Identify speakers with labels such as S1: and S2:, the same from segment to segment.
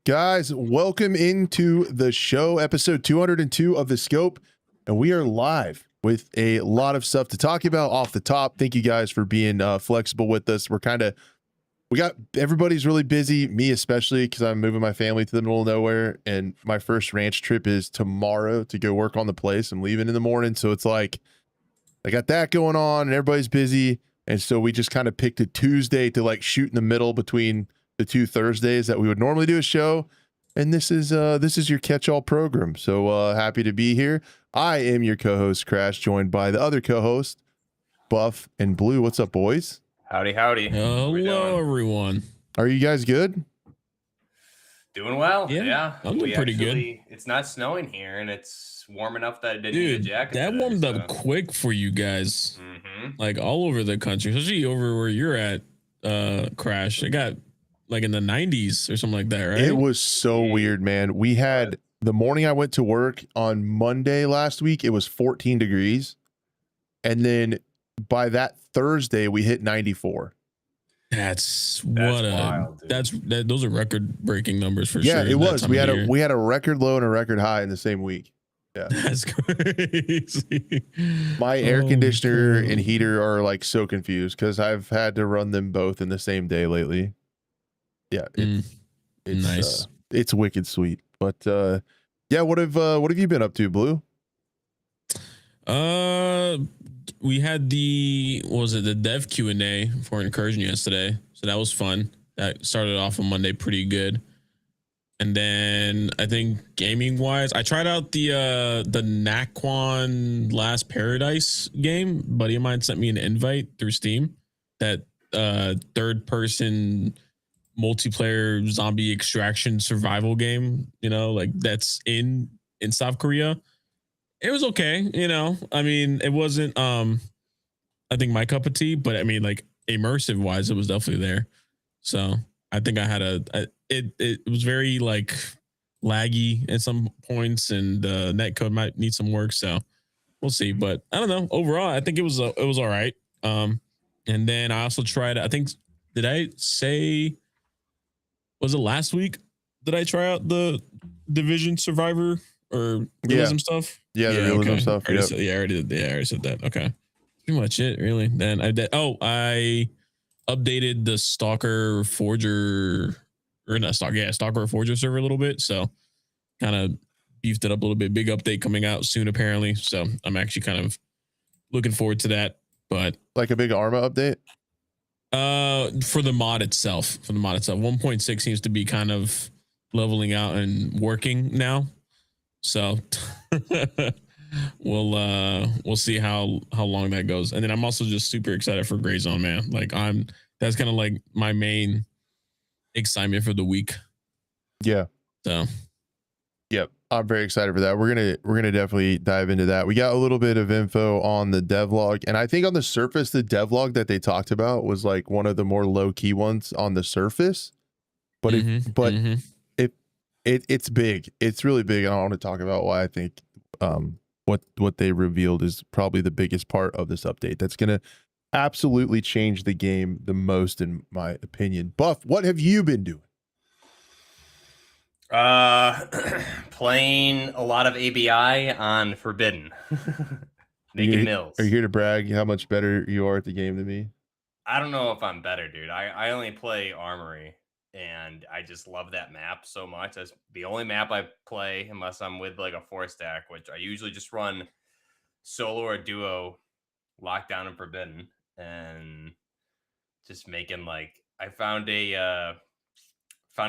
S1: Guys, welcome into the show, episode 202 of The Scope, and we are live with a lot of stuff to talk about off the top. Thank you guys for being flexible with us. Everybody's really busy, me especially, because I'm moving my family to the middle of nowhere, and my first ranch trip is tomorrow to go work on the place. I'm leaving in the morning, so it's like I got that going on, and everybody's busy, and so we just kind of picked a Tuesday to like shoot in the middle between the two Thursdays that we would normally do a show, and this is your catch-all program. So happy to be here. I am your co-host Crash, joined by the other co-host Buff and Blue. What's up, boys?
S2: Howdy, howdy.
S3: Hello, everyone.
S1: Are you guys good?
S2: Doing well. Yeah,
S3: I'm doing pretty good.
S2: It's not snowing here, and it's warm enough that I didn't need a jacket.
S3: That
S2: today,
S3: warmed up quick for you guys, like all over the country, especially over where you're at. Crash, it got like in the 90s or something like that, right?
S1: It was so weird, man. We had the morning I went to work on Monday last week, it was 14 degrees. And then by that Thursday, we hit 94.
S3: That's wild, those are record breaking numbers for sure.
S1: Yeah, it was. We had a record low and a record high in the same week. Yeah.
S3: That's crazy.
S1: My air conditioner and heater are like so confused because I've had to run them both in the same day lately. Yeah, it's
S3: nice.
S1: It's wicked sweet. But yeah, what have you been up to, Blue?
S3: We had the dev Q&A for Incursion yesterday, so that was fun. That started off on Monday pretty good. And then I think gaming wise, I tried out the Naquan Last Paradise game. A buddy of mine sent me an invite through Steam. That third person multiplayer zombie extraction survival game, like that's in South Korea. It was okay, I mean, it wasn't I think my cup of tea, but I mean, like immersive wise, it was definitely there. So I think I had it was very like laggy at some points, and the netcode might need some work, so we'll see. But I don't know, overall I think it was all right. And then I also tried, I think, did I say, was it last week? Did I try out the Division Survivor or realism stuff?
S1: Yeah, the realism stuff.
S3: I already said that. Okay. Pretty much it, really. Then I did. Oh, I updated the Stalker Forger, or not Stalker, Stalker Forger server a little bit. So kind of beefed it up a little bit. Big update coming out soon, apparently. So I'm actually kind of looking forward to that. But
S1: like a big Arma update?
S3: For the mod itself, 1.6 seems to be kind of leveling out and working now. So we'll see how long that goes. And then I'm also just super excited for Gray Zone, man. Like that's kind of like my main excitement for the week.
S1: Yeah.
S3: So
S1: yep, I'm very excited for that. We're gonna definitely dive into that. We got a little bit of info on the devlog, and I think on the surface, the devlog that they talked about was like one of the more low key ones on the surface. But it's big. It's really big, and I want to talk about why I think what they revealed is probably the biggest part of this update. That's gonna absolutely change the game the most, in my opinion. Buff, what have you been doing?
S2: Playing a lot of ABI on Forbidden. Making mills.
S1: Are you here to brag how much better you are at the game than me?
S2: I don't know if I'm better, dude. I only play Armory, and I just love that map so much. That's the only map I play unless I'm with like a 4-stack, which I usually just run solo or duo, Lockdown and Forbidden, and just making like I found a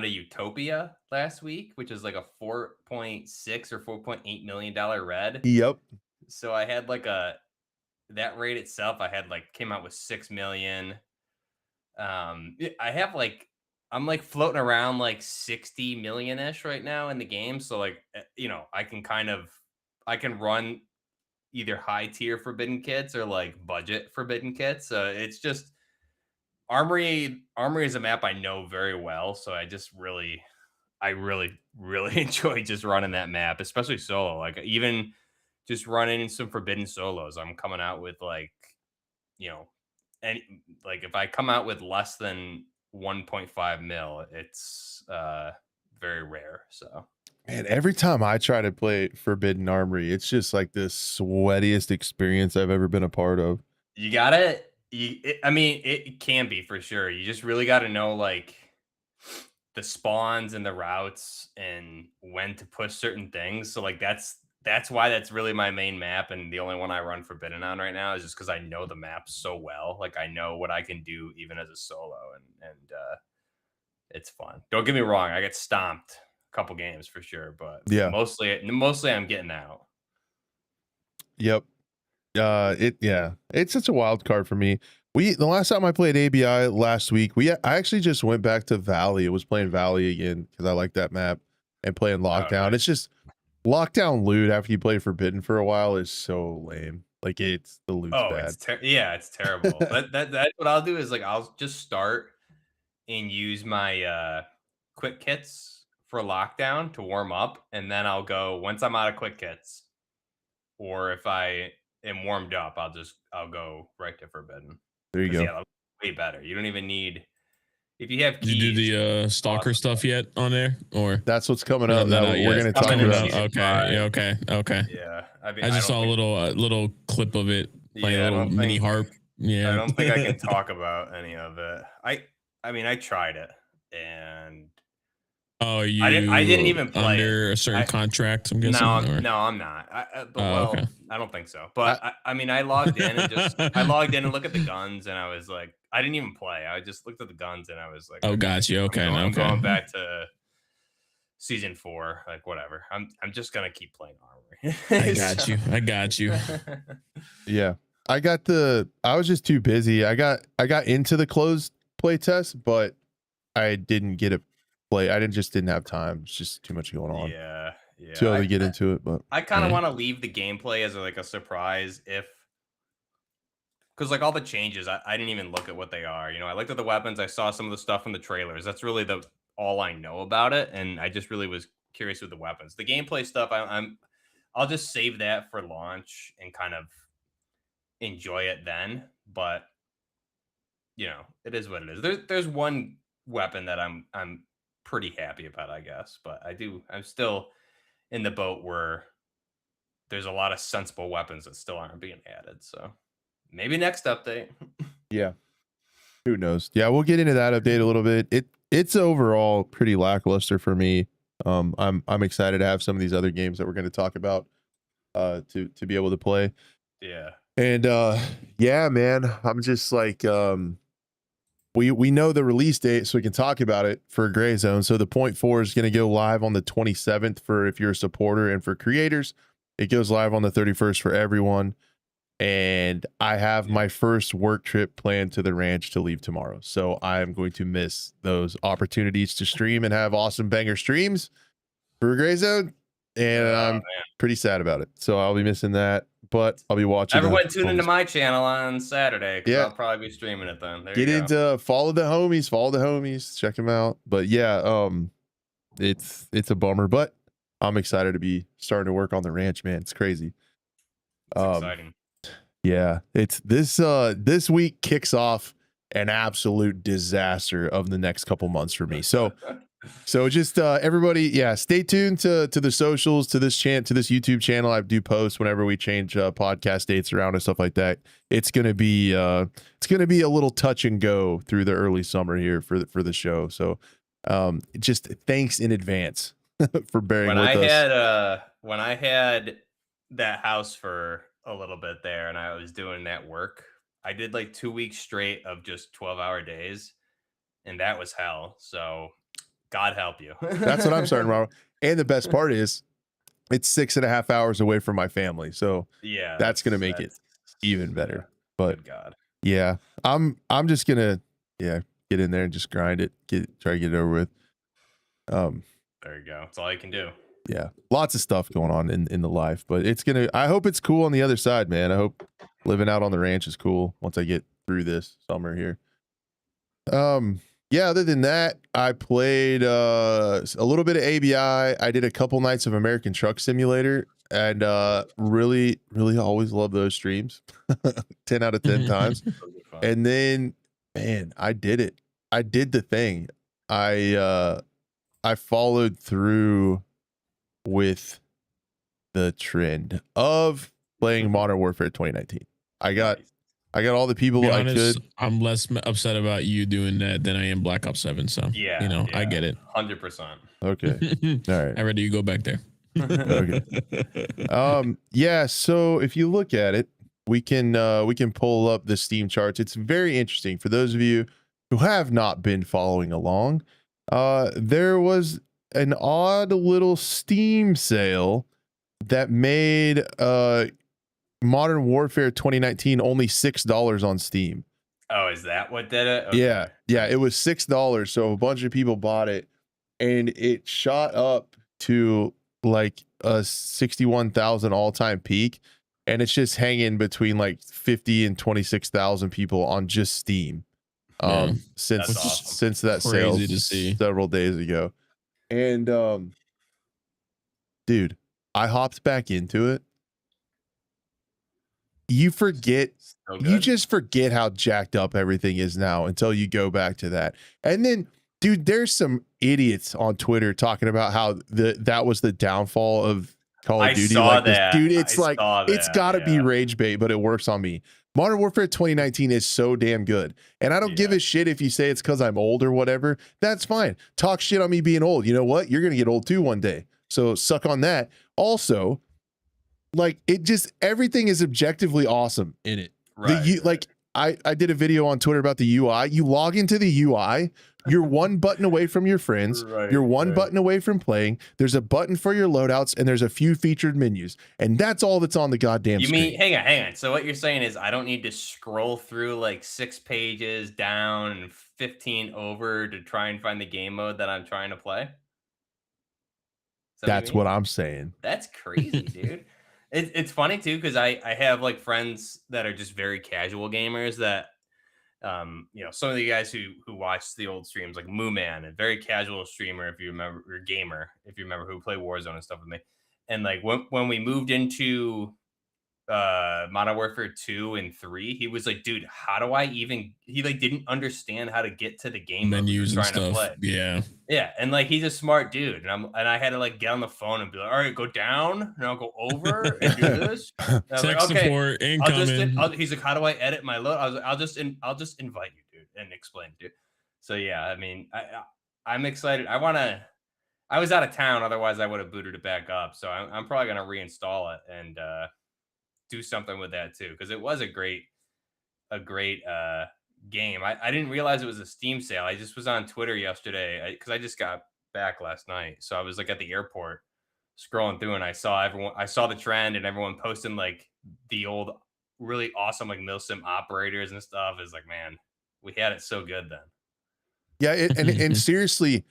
S2: Utopia last week, which is like a 4.6 or $4.8 million red.
S1: Yep.
S2: So I had like that raid itself, came out with 6 million. I'm like floating around like 60 million-ish right now in the game. So like, I can run either high tier Forbidden kits or like budget Forbidden kits. So it's just Armory is a map I know very well. So I really enjoy just running that map, especially solo. Like even just running some Forbidden solos, I'm coming out with like, and like if I come out with less than 1.5 mil, it's very rare. So
S1: Man, every time I try to play Forbidden Armory, it's just like the sweatiest experience I've ever been a part of.
S2: you gotta, I mean, it can be for sure. You just really got to know like the spawns and the routes and when to push certain things. So like that's why that's really my main map, and the only one I run Forbidden on right now is just because I know the map so well. Like I know what I can do even as a solo, and it's fun. Don't get me wrong, I get stomped a couple games for sure, but
S1: Yeah.
S2: mostly I'm getting out.
S1: Yep. It's such a wild card for me. The last time I played ABI last week, I actually just went back to Valley. It was playing Valley again because I like that map, and playing Lockdown.
S2: Nice.
S1: It's just Lockdown loot after you play Forbidden for a while is so lame. Like the loot's bad.
S2: It's terrible. That's what I'll do is like I'll just start and use my quick kits for Lockdown to warm up, and then I'll go once I'm out of quick kits, or if I am warmed up, I'll go right to Forbidden.
S1: There you go.
S2: Yeah, way better. You don't even need if you have keys.
S3: Did you do the stalker stuff yet on there, or
S1: that's what's coming up?
S3: No,
S1: We're going to talk about.
S3: Okay.
S2: Yeah, I mean,
S3: I just saw a little clip of it playing a little mini harp. Yeah,
S2: I don't think I can talk about any of it. I mean, I tried it, and
S3: I
S2: didn't even play
S3: under a certain contract. I'm guessing.
S2: No, I'm not. Okay. I don't think so. But I mean, I logged in and looked at the guns, and I was like, I didn't even play. I just looked at the guns, and I was like,
S3: oh, got you. Okay,
S2: I'm going back to season 4, like whatever. I'm just gonna keep playing Armory.
S3: I got you.
S1: Yeah, I was just too busy. I got into the closed play test, but I didn't get it. I didn't have time. It's just too much going on.
S2: Yeah.
S1: To able to get into it, but
S2: I kind of want to leave the gameplay as like a surprise, because like all the changes, I didn't even look at what they are. I looked at the weapons. I saw some of the stuff in the trailers. That's really all I know about it, and I just really was curious with the weapons. The gameplay stuff, I'll just save that for launch and kind of enjoy it then. But it is what it is. There's one weapon that I'm pretty happy about, I guess, but I'm still in the boat where there's a lot of sensible weapons that still aren't being added. So maybe next update.
S1: Yeah, who knows? Yeah, we'll get into that update a little bit. It's overall pretty lackluster for me. I'm excited to have some of these other games that we're going to talk about to be able to play.
S2: Yeah.
S1: And yeah, man, I'm just like we know the release date, so we can talk about it for Gray Zone. So the 0.4 is going to go live on the 27th for if you're a supporter, and for creators, it goes live on the 31st for everyone. And I have my first work trip planned to the ranch to leave tomorrow, so I'm going to miss those opportunities to stream and have awesome banger streams for Gray Zone, and I'm pretty sad about it. So I'll be missing that. But I'll be watching.
S2: Everyone tune into my channel on Saturday, because I'll probably be streaming it then.
S1: Get into follow the homies, check them out. But yeah, it's a bummer, but I'm excited to be starting to work on the ranch, man. It's crazy.
S2: It's exciting.
S1: Yeah, it's this week kicks off an absolute disaster of the next couple months for me. So just everybody, stay tuned to the socials, to this YouTube channel. I do post whenever we change podcast dates around and stuff like that. It's gonna be a little touch and go through the early summer here for the show. So just thanks in advance for bearing with us.
S2: When I had that house for a little bit there, and I was doing that work, I did like 2 weeks straight of just 12-hour days, and that was hell. So God help you.
S1: That's what I'm starting to. And the best part is it's 6.5 hours away from my family. So yeah, that's going to make it even better. But God, yeah, I'm just going to, get in there and just grind it, try to get it over with.
S2: There you go. That's all you can do.
S1: Yeah. Lots of stuff going on in the life, but I hope it's cool on the other side, man. I hope living out on the ranch is cool once I get through this summer here. Yeah, other than that, I played a little bit of ABI. I did a couple nights of American Truck Simulator, and really, really always love those streams. 10 out of 10 times. And then, man, I did it. I did the thing. I I followed through with the trend of playing Modern Warfare 2019. I got all the people
S3: To be
S1: I
S3: honest,
S1: could.
S3: I'm less upset about you doing that than I am Black Ops 7. So
S2: Yeah,
S3: you know, I get it.
S2: 100%.
S1: Okay. All right.
S3: I'd rather you go back there.
S1: Okay. Yeah, so if you look at it, we can pull up the Steam charts. It's very interesting for those of you who have not been following along. There was an odd little Steam sale that made Modern Warfare 2019 only $6 on Steam.
S2: Oh, is that what did it? Okay.
S1: Yeah, it was $6, so a bunch of people bought it, and it shot up to like a 61,000 all-time peak, and it's just hanging between like 50 and 26,000 people on just Steam. Since
S2: awesome.
S1: since that sale
S3: Crazy to see.
S1: several days ago. And dude, I hopped back into it. You forget, you just forget how jacked up everything is now until you go back to that. And then, dude, there's some idiots on Twitter talking about how that was the downfall of Call of Duty. Like this, dude, it's like, it's got to be rage bait, but it works on me. Modern Warfare 2019 is so damn good. And I don't give a shit if you say it's because I'm old or whatever. That's fine. Talk shit on me being old. You know what? You're going to get old too one day. So suck on that. Also, like, it just, everything is objectively awesome in it. Like, I did a video on Twitter about the UI. You log into the UI, you're one button away from your friends. You're one button away from playing. There's a button for your loadouts, and there's a few featured menus. And that's all that's on the goddamn screen.
S2: You mean, hang on. So what you're saying is I don't need to scroll through like 6 pages down and 15 over to try and find the game mode that I'm trying to play?
S1: That's what I'm saying.
S2: That's crazy, dude. It's funny too, because I have like friends that are just very casual gamers that you know, some of the guys who watch the old streams, like Moo Man, a very casual streamer, if you remember, or gamer, if you remember, who played Warzone and stuff with me. And like when we moved into Modern Warfare 2 and 3, he was like, dude, how do I even, he like didn't understand how to get to the game
S3: menus and
S2: trying to play.
S3: Yeah,
S2: and like he's a smart dude, and I had to like get on the phone and be like, all right, go down, and I'll go over and do this. And I was like, okay,
S3: support incoming.
S2: he's like, how do I edit my load? I was like, I'll just invite you, dude, and explain, dude. So yeah, I mean, I'm excited. I was out of town, otherwise I would have booted it back up. So I'm probably gonna reinstall it and do something with that too, because it was a great game. I didn't realize it was a Steam sale. I just was on Twitter yesterday because I just got back last night, so I was like at the airport scrolling through, and I saw the trend and everyone posting like the old really awesome like milsim operators and stuff. It's like, man, we had it so good then.
S1: Yeah, and seriously,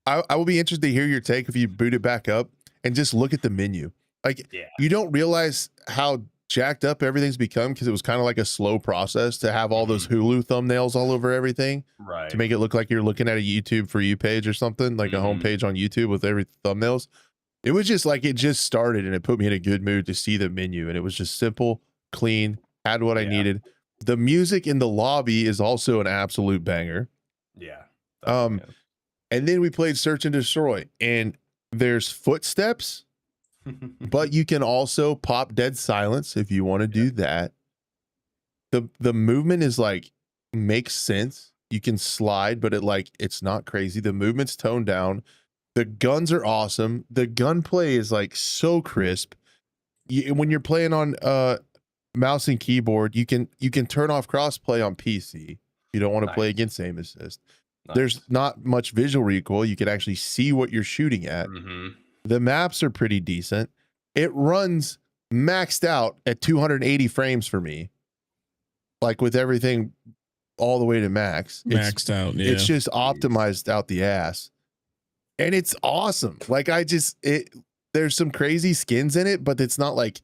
S1: I will be interested to hear your take if you boot it back up and just look at the menu. Like, you don't realize how jacked up everything's become because it was kind of like a slow process to have all those Hulu thumbnails all over everything,
S2: right?
S1: To make it look like you're looking at a YouTube For You page or something, like a homepage on YouTube with every thumbnails. It was just like, it just started and it put me in a good mood to see the menu, and it was just simple, clean, had what I needed. The music in the lobby is also an absolute banger.
S2: Yeah.
S1: And then we played Search and Destroy, and there's footsteps. But you can also pop dead silence if you want to do that. The movement is like, makes sense. You can slide, but it's not crazy. The movement's toned down. The guns are awesome. The gunplay is like so crisp. When you're playing on mouse and keyboard, you can turn off crossplay on PC. You don't want to play against aim assist. There's not much visual recoil. You can actually see what you're shooting at. The maps are pretty decent. It runs maxed out at 280 frames for me. Like with everything all the way to max.
S3: Maxed out, yeah.
S1: It's just optimized out the ass. And it's awesome. Like there's some crazy skins in it, but it's not like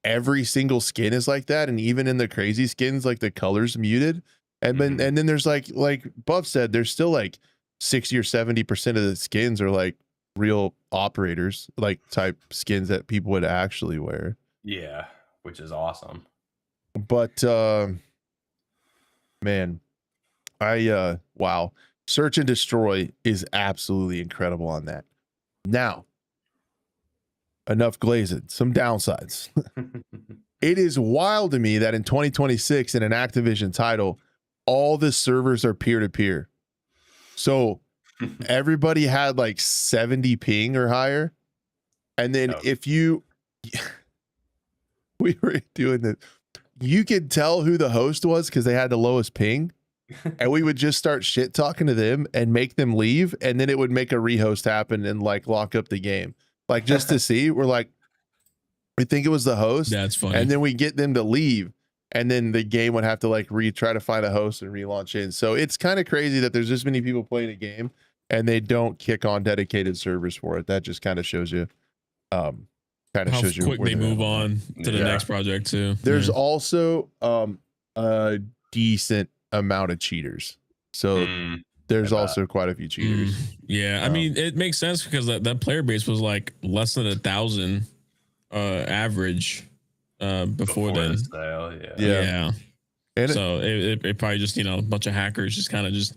S1: every single skin is like that. And even in the crazy skins, like the color's muted. And then there's like Buff said, there's still like 60 or 70% of the skins are like real operators, like type skins that people would actually wear.
S2: Yeah, which is awesome.
S1: But man, wow. Search and destroy is absolutely incredible on that. Now, enough glazing, some downsides. It is wild to me that in 2026 in an Activision title, all the servers are peer-to-peer. So everybody had like 70 ping or higher. And then if you, we were doing this, you could tell who the host was because they had the lowest ping. And we would just start shit talking to them and make them leave. And then it would make a rehost happen and like lock up the game. Like just to see, we're like, we think it was the host.
S3: That's funny.
S1: And then we get them to leave. And then the game would have to like try to find a host and relaunch in. So it's kind of crazy that there's this many people playing a game and they don't kick on dedicated servers for it. That just kind of shows you,
S3: how quick they move on to the next project too.
S1: There's also a decent amount of cheaters. So there's also quite a few cheaters.
S3: I mean, it makes sense because that player base was like less than 1,000 average before then.
S1: Yeah.
S3: And so it probably just, a bunch of hackers just kind of just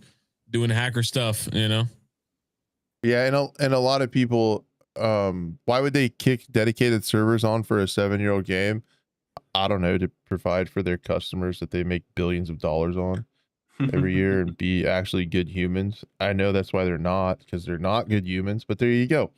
S3: doing hacker stuff,
S1: Yeah, and a lot of people, why would they kick dedicated servers on for a 7-year-old game? I don't know, to provide for their customers that they make billions of dollars on every year and be actually good humans. I know that's why they're not, because they're not good humans, but there you go.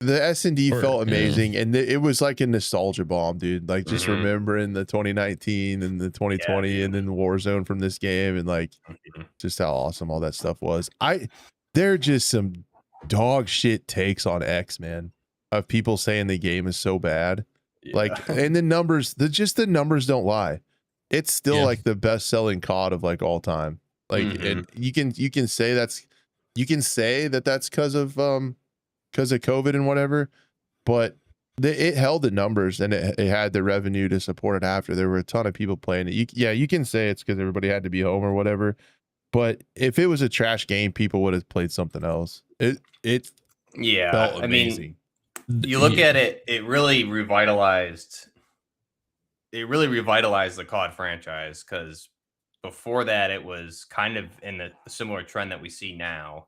S1: The S&D felt amazing, and it was like a nostalgia bomb, dude. Like just remembering the 2019 and the 2020 and then Warzone from this game, and like just how awesome all that stuff was. There are just some dog shit takes on X, man, of people saying the game is so bad. Like, and the numbers, the numbers don't lie. It's still like the best selling COD of like all time. Like, and you can say that's because of COVID and whatever, but it held the numbers and it had the revenue to support it after. There were a ton of people playing it. You can say it's because everybody had to be home or whatever, but if it was a trash game, people would have played something else. It felt amazing.
S2: I mean, you look at it, it really revitalized the COD franchise, because before that it was kind of in a similar trend that we see now,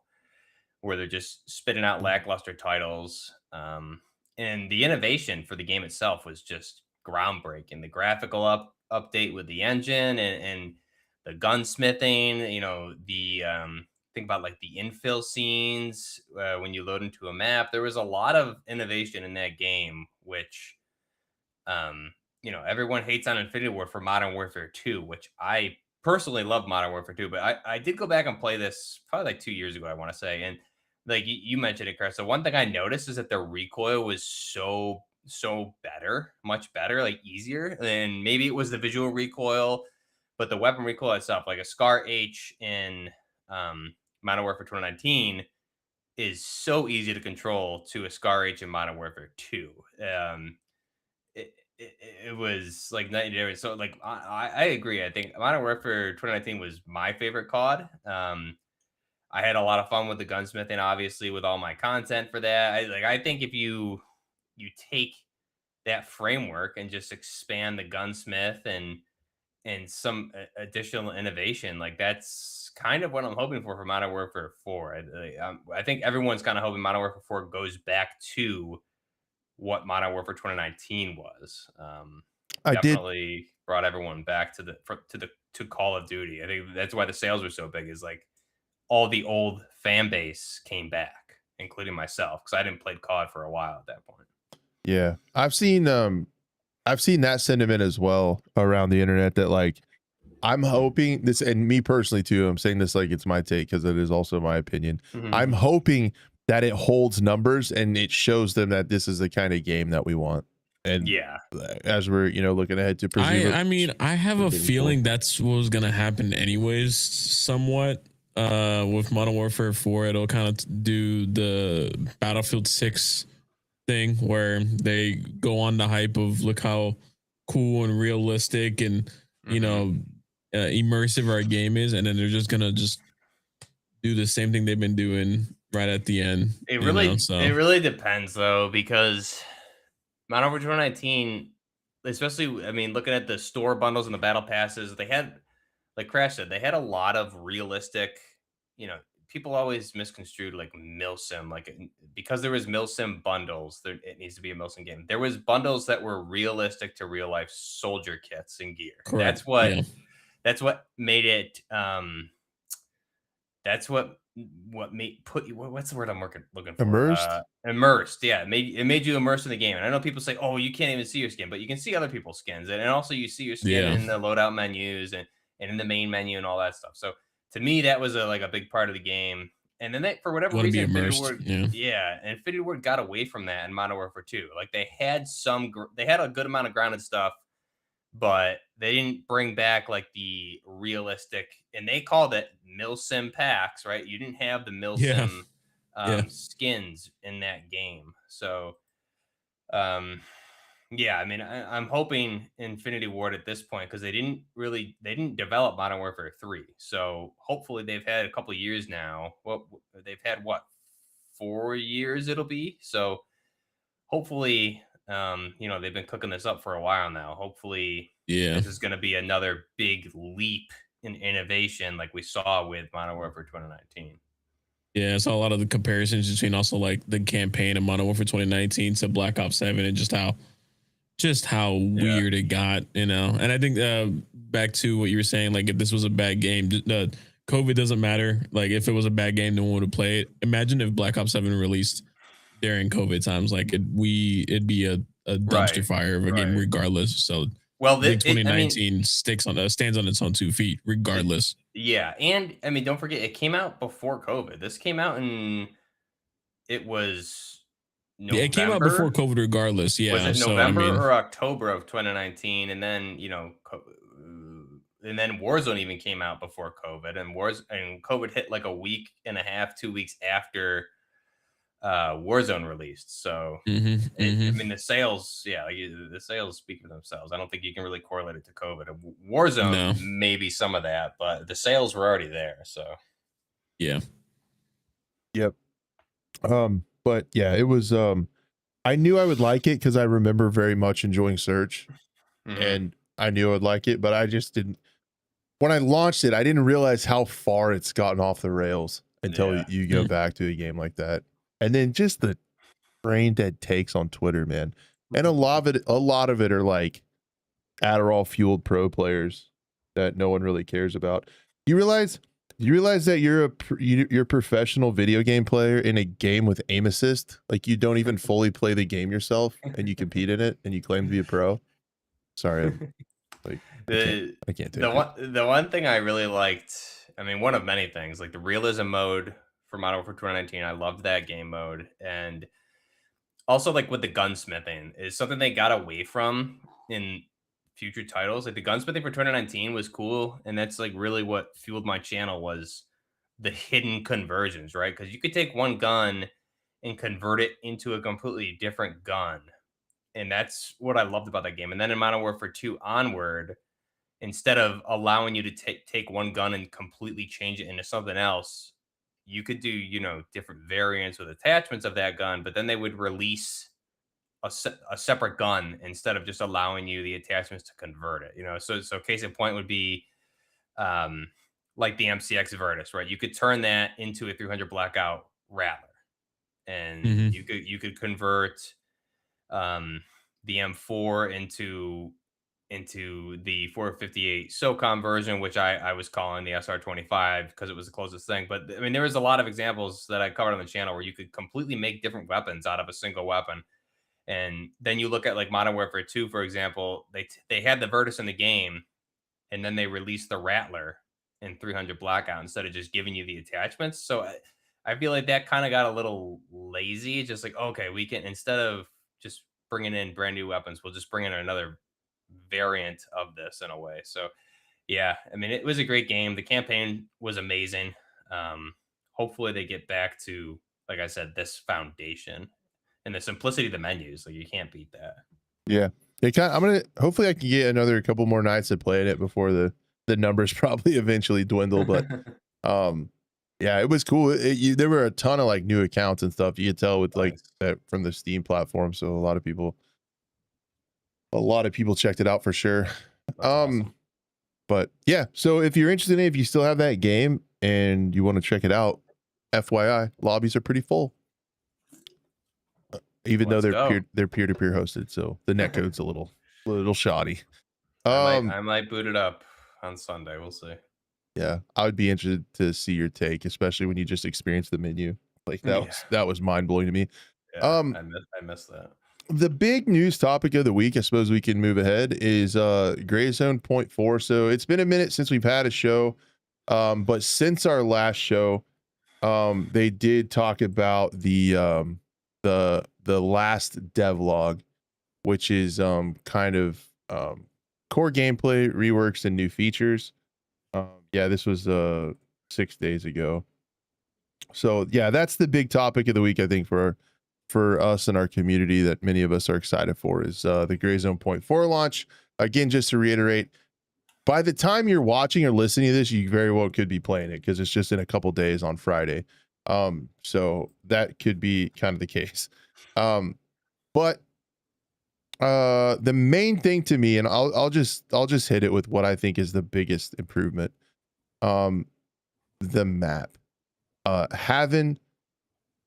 S2: where they're just spitting out lackluster titles. And the innovation for the game itself was just groundbreaking. The graphical update with the engine and the gunsmithing, think about like the infill scenes when you load into a map. There was a lot of innovation in that game, which, everyone hates on Infinity Ward for Modern Warfare 2, which I personally love Modern Warfare 2, but I did go back and play this probably like 2 years ago, I want to say. And like you mentioned it, Chris. So one thing I noticed is that the recoil was so better, much better, like easier. And maybe it was the visual recoil, but the weapon recoil itself, like a Scar H in Modern Warfare 2019, is so easy to control to a Scar H in Modern Warfare 2. It was like night and day. So like I agree. I think Modern Warfare 2019 was my favorite COD. I had a lot of fun with the gunsmithing, obviously, with all my content for that. I think if you take that framework and just expand the gunsmith and some additional innovation, like that's kind of what I'm hoping for Modern Warfare 4. I think everyone's kind of hoping Modern Warfare 4 goes back to what Modern Warfare 2019 was. Definitely brought everyone back to Call of Duty. I think that's why the sales were so big. Is like all the old fan base came back, including myself, because I didn't play COD for a while at that point.
S1: Yeah, I've seen that sentiment as well around the internet, that like I'm hoping this, and me personally too, I'm saying this like it's my take because it is also my opinion. I'm hoping that it holds numbers and it shows them that this is the kind of game that we want. And as we're looking ahead to
S3: I mean, I have a feeling that's what was gonna happen anyways, somewhat. With Modern Warfare 4, it'll kind of do the Battlefield 6 thing where they go on the hype of look how cool and realistic and immersive our game is, and then they're just gonna do the same thing they've been doing right at the end.
S2: It really depends though, because Modern Warfare 2019, especially, I mean, looking at the store bundles and the battle passes, they had like Crash said, they had a lot of realistic, you know, people always misconstrued like milsim, because there was milsim bundles, it needs to be a milsim game. There was bundles that were realistic to real life soldier kits and gear.
S3: Correct. Yeah.
S2: That's what made it that's what made what's the word I'm looking for?
S1: Immersed.
S2: Immersed. Yeah, it made you immersed in the game. And I know people say, "Oh, you can't even see your skin," but you can see other people's skins, and also you see your skin
S3: Yeah.
S2: in the loadout menus and in the main menu and all that stuff. So to me, that was a big part of the game. And then they, for whatever
S3: Want to be
S2: reason, Infinity
S3: immersed.
S2: Ward,
S3: Yeah.
S2: yeah, Infinity Ward got away from that in Modern Warfare 2. Like they had a good amount of grounded stuff, but they didn't bring back like the realistic, and they called it milsim packs, right? You didn't have the
S3: Yeah.
S2: milsim
S3: Yeah.
S2: skins in that game. So yeah, I mean, I'm hoping Infinity Ward at this point, because they didn't develop Modern Warfare 3. So hopefully they've had a couple of years now. Well, they've had what, 4 years it'll be. So hopefully, they've been cooking this up for a while now. Hopefully
S3: Yeah.
S2: this is going to be another big leap in innovation like we saw with Modern Warfare 2019.
S3: Yeah, I saw a lot of the comparisons between also like the campaign of Modern Warfare 2019 to Black Ops 7 and just how weird it got, you know. And I think back to what you were saying, like if this was a bad game, COVID doesn't matter. Like if it was a bad game, no one would have played it. Imagine if Black Ops 7 released during COVID times, like it'd be a dumpster fire of a game regardless. So
S2: well,
S3: I think 2019 stands on its own 2 feet regardless.
S2: Yeah, and I mean, don't forget, it came out before COVID. This came out it was November.
S3: Yeah, it came out before COVID regardless. Yeah.
S2: Was it
S3: So,
S2: November
S3: I mean,
S2: or October of 2019? And then, and then Warzone even came out before COVID, and COVID hit like a week and a half, 2 weeks after Warzone released. So I mean, the sales, the sales speak for themselves. I don't think you can really correlate it to COVID. Warzone, maybe some of that, but the sales were already there. So
S3: yeah.
S1: Yep. But yeah, it was I knew I would like it because I remember very much enjoying Search, and I knew I would like it, but I just didn't. When I launched it, I didn't realize how far it's gotten off the rails until you go back to a game like that. And then just the brain dead takes on Twitter, man. And a lot of it are like Adderall fueled pro players that no one really cares about. You realize that you're a professional video game player in a game with aim assist. Like you don't even fully play the game yourself, and you compete in it, and you claim to be a pro. Sorry, like I can't take it.
S2: The one thing I really liked, I mean, one of many things, like the realism mode for Modern Warfare 2019. I loved that game mode, and also like with the gunsmithing is something they got away from in future titles. Like the gunsmithing for 2019 was cool, and that's like really what fueled my channel, was the hidden conversions, right? Because you could take one gun and convert it into a completely different gun, and that's what I loved about that game. And then in Modern Warfare 2 onward, instead of allowing you to take one gun and completely change it into something else, you could do different variants with attachments of that gun, but then they would release a separate gun instead of just allowing you the attachments to convert it. So case in point would be like the MCX Virtus, right? You could turn that into a 300 Blackout Rattler, and you could convert the M4 into the 458 SOCOM version, which I was calling the SR25 because it was the closest thing. But I mean, there was a lot of examples that I covered on the channel where you could completely make different weapons out of a single weapon. And then you look at like Modern Warfare 2, for example, they had the Virtus in the game, and then they released the Rattler in 300 Blackout instead of just giving you the attachments. So I feel like that kind of got a little lazy. Just like, okay, we can, instead of just bringing in brand new weapons, we'll just bring in another variant of this in a way. So yeah, I mean, it was a great game. The campaign was amazing. Hopefully they get back to, like I said, this foundation and the simplicity of the menus. Like you can't beat that.
S1: Yeah. Hopefully I can get another couple more nights of playing it before the numbers probably eventually dwindle. But yeah, it was cool. There were a ton of like new accounts and stuff. You could tell with like that from the Steam platform. So a lot of people checked it out for sure.
S2: Awesome.
S1: But yeah, so if you're interested in it, if you still have that game and you want to check it out, FYI, lobbies are pretty full. Even though they're peer-to-peer hosted, so the netcode's a little shoddy.
S2: I might boot it up on Sunday. We'll see.
S1: Yeah, I would be interested to see your take, especially when you just experienced the menu. Like that was mind blowing to me.
S2: Yeah, I missed that.
S1: The big news topic of the week, I suppose we can move ahead, is Gray Zone 0.4. So it's been a minute since we've had a show, but since our last show, they did talk about the last devlog, which is kind of core gameplay, reworks, and new features. Yeah, this was 6 days ago. So yeah, that's the big topic of the week, I think, for us and our community that many of us are excited for, is the Gray Zone 0.4 launch. Again, just to reiterate, by the time you're watching or listening to this, you very well could be playing it because it's just in a couple days on Friday. So that could be kind of the case. But the main thing to me, and I'll just hit it with what I think is the biggest improvement. The map. Having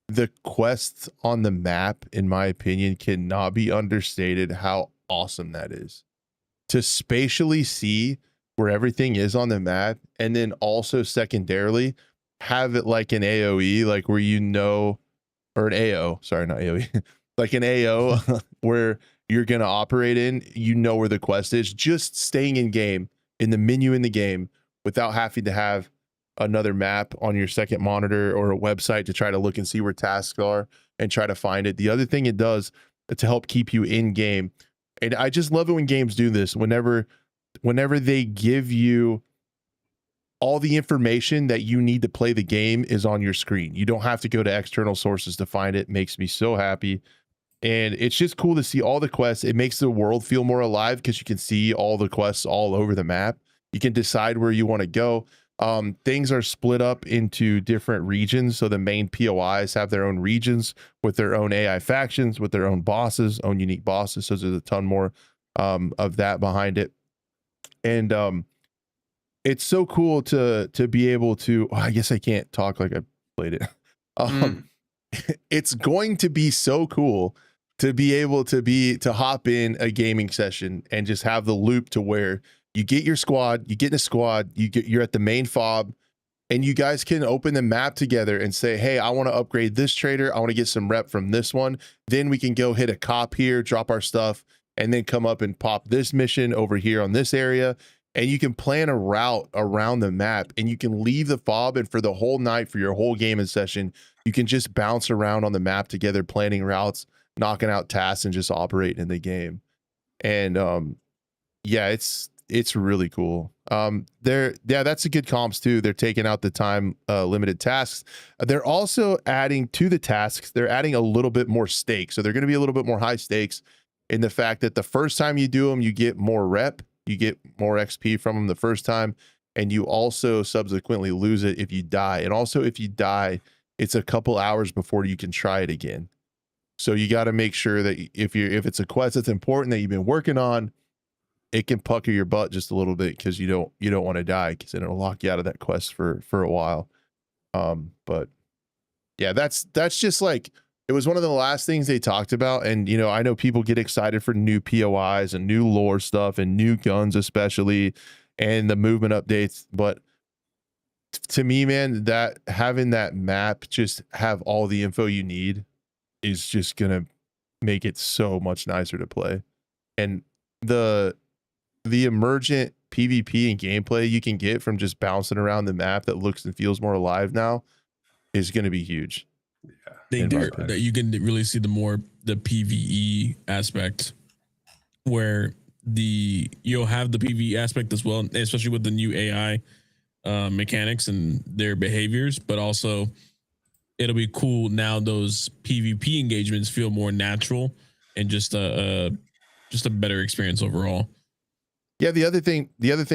S1: the quests on the map, in my opinion, cannot be understated how awesome that is. To spatially see where everything is on the map, and then also secondarily have it like an AoE, like where or an AO, sorry, not AoE, like an AO where you're going to operate in, where the quest is, just staying in game, in the menu in the game, without having to have another map on your second monitor or a website to try to look and see where tasks are and try to find it. The other thing it does to help keep you in game, and I just love it when games do this, whenever they give you all the information that you need to play the game is on your screen. You don't have to go to external sources to find it. Makes me so happy. And it's just cool to see all the quests. It makes the world feel more alive because you can see all the quests all over the map. You can decide where you want to go. Things are split up into different regions. So the main POIs have their own regions with their own AI factions, with their own bosses, own unique bosses. So there's a ton more of that behind it. And it's so cool to be able to, I guess I can't talk like I played it. It's going to be so cool to be able to hop in a gaming session and just have the loop to where you get your squad, you get in a squad, you're at the main fob, and you guys can open the map together and say, hey, I want to upgrade this trader. I want to get some rep from this one. Then we can go hit a cop here, drop our stuff, and then come up and pop this mission over here on this area. And you can plan a route around the map, and you can leave the fob, and for the whole night, for your whole gaming session, you can just bounce around on the map together, planning routes, knocking out tasks, and just operating in the game. And yeah, it's really cool. That's a good comps too. They're taking out the time limited tasks. They're also adding to the tasks, they're adding a little bit more stakes. So they're going to be a little bit more high stakes in the fact that the first time you do them, you get more rep, you get more XP from them the first time, and you also subsequently lose it if you die. And also if you die, it's a couple hours before you can try it again. So you got to make sure that if it's a quest that's important that you've been working on, it can pucker your butt just a little bit because you don't want to die, because then it'll lock you out of that quest for a while. But yeah, that's just like, it was one of the last things they talked about. And I know people get excited for new POIs and new lore stuff and new guns especially, and the movement updates. But to me, man, that having that map just have all the info you need is just gonna make it so much nicer to play. And the emergent PvP and gameplay you can get from just bouncing around the map that looks and feels more alive now is going to be huge.
S3: Yeah, that you can really see the PvE aspect, where you'll have the PvE aspect as well, especially with the new AI mechanics and their behaviors, but also it'll be cool now. Those PvP engagements feel more natural and just a better experience overall.
S1: Yeah, the other thing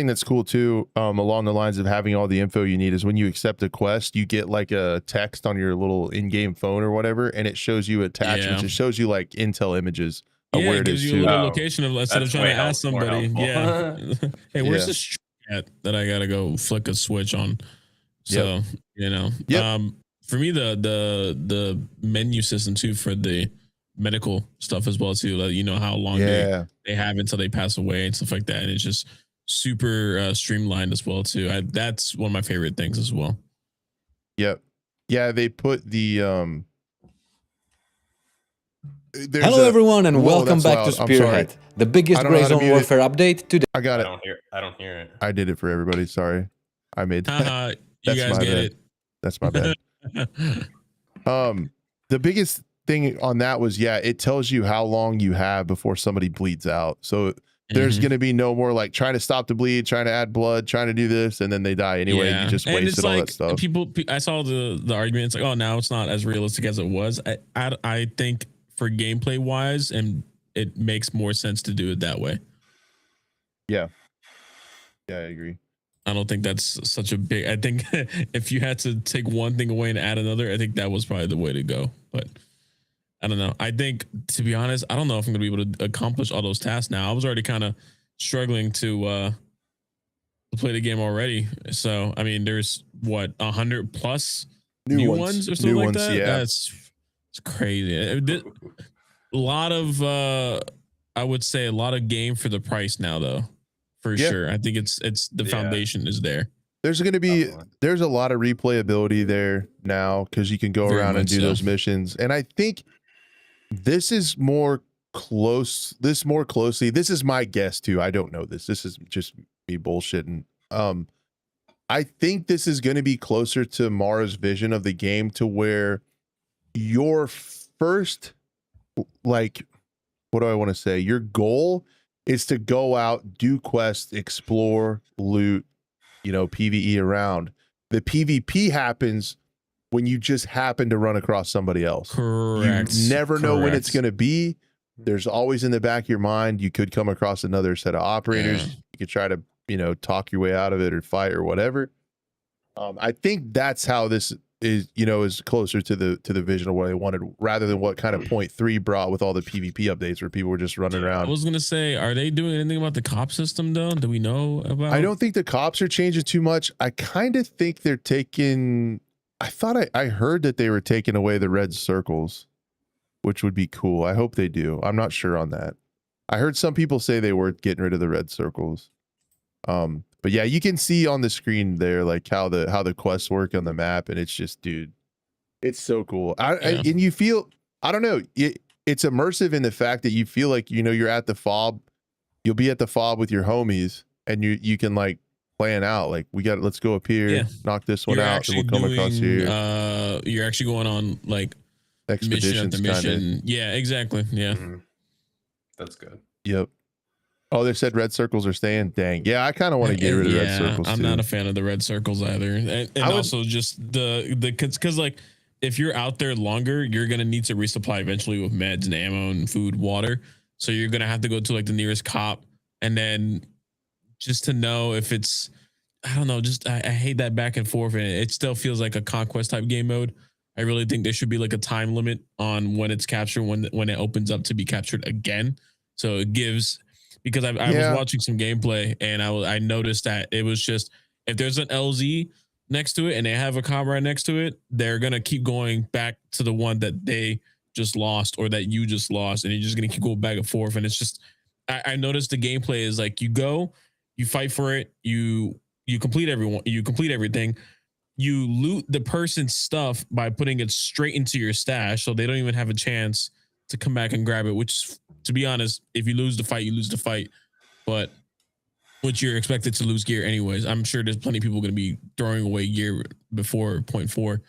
S1: that's cool too, along the lines of having all the info you need, is when you accept a quest, you get like a text on your little in-game phone or whatever, and it shows you attachments. It shows you like intel images of where it is.
S3: It gives you a little location of, instead of trying to ask somebody, hey, where's this that I gotta go flick a switch on. So for me the menu system too for the medical stuff as well too. Like, how long they have until they pass away and stuff like that, and it's just super streamlined as well too. That's one of my favorite things as well.
S1: Yep. Yeah, they put the
S4: hello everyone and welcome back to Spearhaed, the biggest Gray Zone Warfare update today.
S1: I got it.
S2: I don't hear it.
S1: I did it for everybody. Sorry. I made that.
S3: You guys get it.
S1: That's my bad. The biggest thing on that was, it tells you how long you have before somebody bleeds out. So there's going to be no more like trying to stop the bleed, trying to add blood, trying to do this, and then they die anyway. You just wasted all that stuff.
S3: I saw the argument. It's like, oh, now it's not as realistic as it was. I think for gameplay wise, and it makes more sense to do it that way. Yeah, I agree. I don't think that's such a big. I think if you had to take one thing away and add another, I think that was probably the way to go. But I don't know. I think, to be honest, I don't know if I'm going to be able to accomplish all those tasks now. I was already kind of struggling to play the game already. So, I mean, there's 100 plus new ones or something like that.
S1: Yeah.
S3: It's crazy. A lot of, I would say a lot of game for the price now, though. For sure. I think it's the foundation is there.
S1: There's going to be, there's a lot of replayability there now because you can go around and do those missions. And I think this is more closely, this is my guess too. I don't know this. This is just me bullshitting. I think this is going to be closer to Mara's vision of the game, to where your first, like, what do I want to say? Your goal is to go out, do quests, explore, loot, PvE around. The PvP happens when you just happen to run across somebody else.
S3: Correct.
S1: You never know when it's going to be. There's always in the back of your mind, you could come across another set of operators. You could try to, talk your way out of it or fight or whatever. I think that's how this is, is closer to the vision of what I wanted, rather than what kind of 0.3 brought with all the PvP updates where people were just running around.
S3: I was going to say, are they doing anything about the cop system though? Do we know about?
S1: I don't think the cops are changing too much. I kind of think they're taking, I thought I heard that they were taking away the red circles, which would be cool. I hope they do. I'm not sure on that. I heard some people say they were getting rid of the red circles. But yeah, you can see on the screen there, like how the quests work on the map. And it's just, dude, it's so cool. And you feel, I don't know, it's immersive in the fact that you feel like, you're at the fob, you'll be at the fob with your homies and you can like plan out, like, let's go up here, knock this one out, and we'll come across here.
S3: You're actually going on like
S1: expeditions,
S3: mission after mission. Yeah, exactly. Yeah.
S2: That's good.
S1: Yep. Oh, they said red circles are staying. Dang. Yeah, I kind of want to get rid of red circles.
S3: I'm not a fan of the red circles either. And also just because like if you're out there longer, you're gonna need to resupply eventually with meds and ammo and food, water. So you're gonna have to go to like the nearest cop, and then just to know if it's, I don't know, just I hate that back and forth, and it still feels like a conquest type game mode. I really think there should be like a time limit on when it's captured, when it opens up to be captured again. So it gives. Because I was watching some gameplay and I noticed that it was just, if there's an LZ next to it and they have a cop right next to it, they're going to keep going back to the one that they just lost or that you just lost. And you're just going to keep going back and forth. And it's just, I noticed the gameplay is like, you go, you fight for it, you complete everything. You loot the person's stuff by putting it straight into your stash. So they don't even have a chance to come back and grab it, which, to be honest, if you lose the fight, you lose the fight. But which you're expected to lose gear anyways. I'm sure there's plenty of people going to be throwing away gear before 0.4.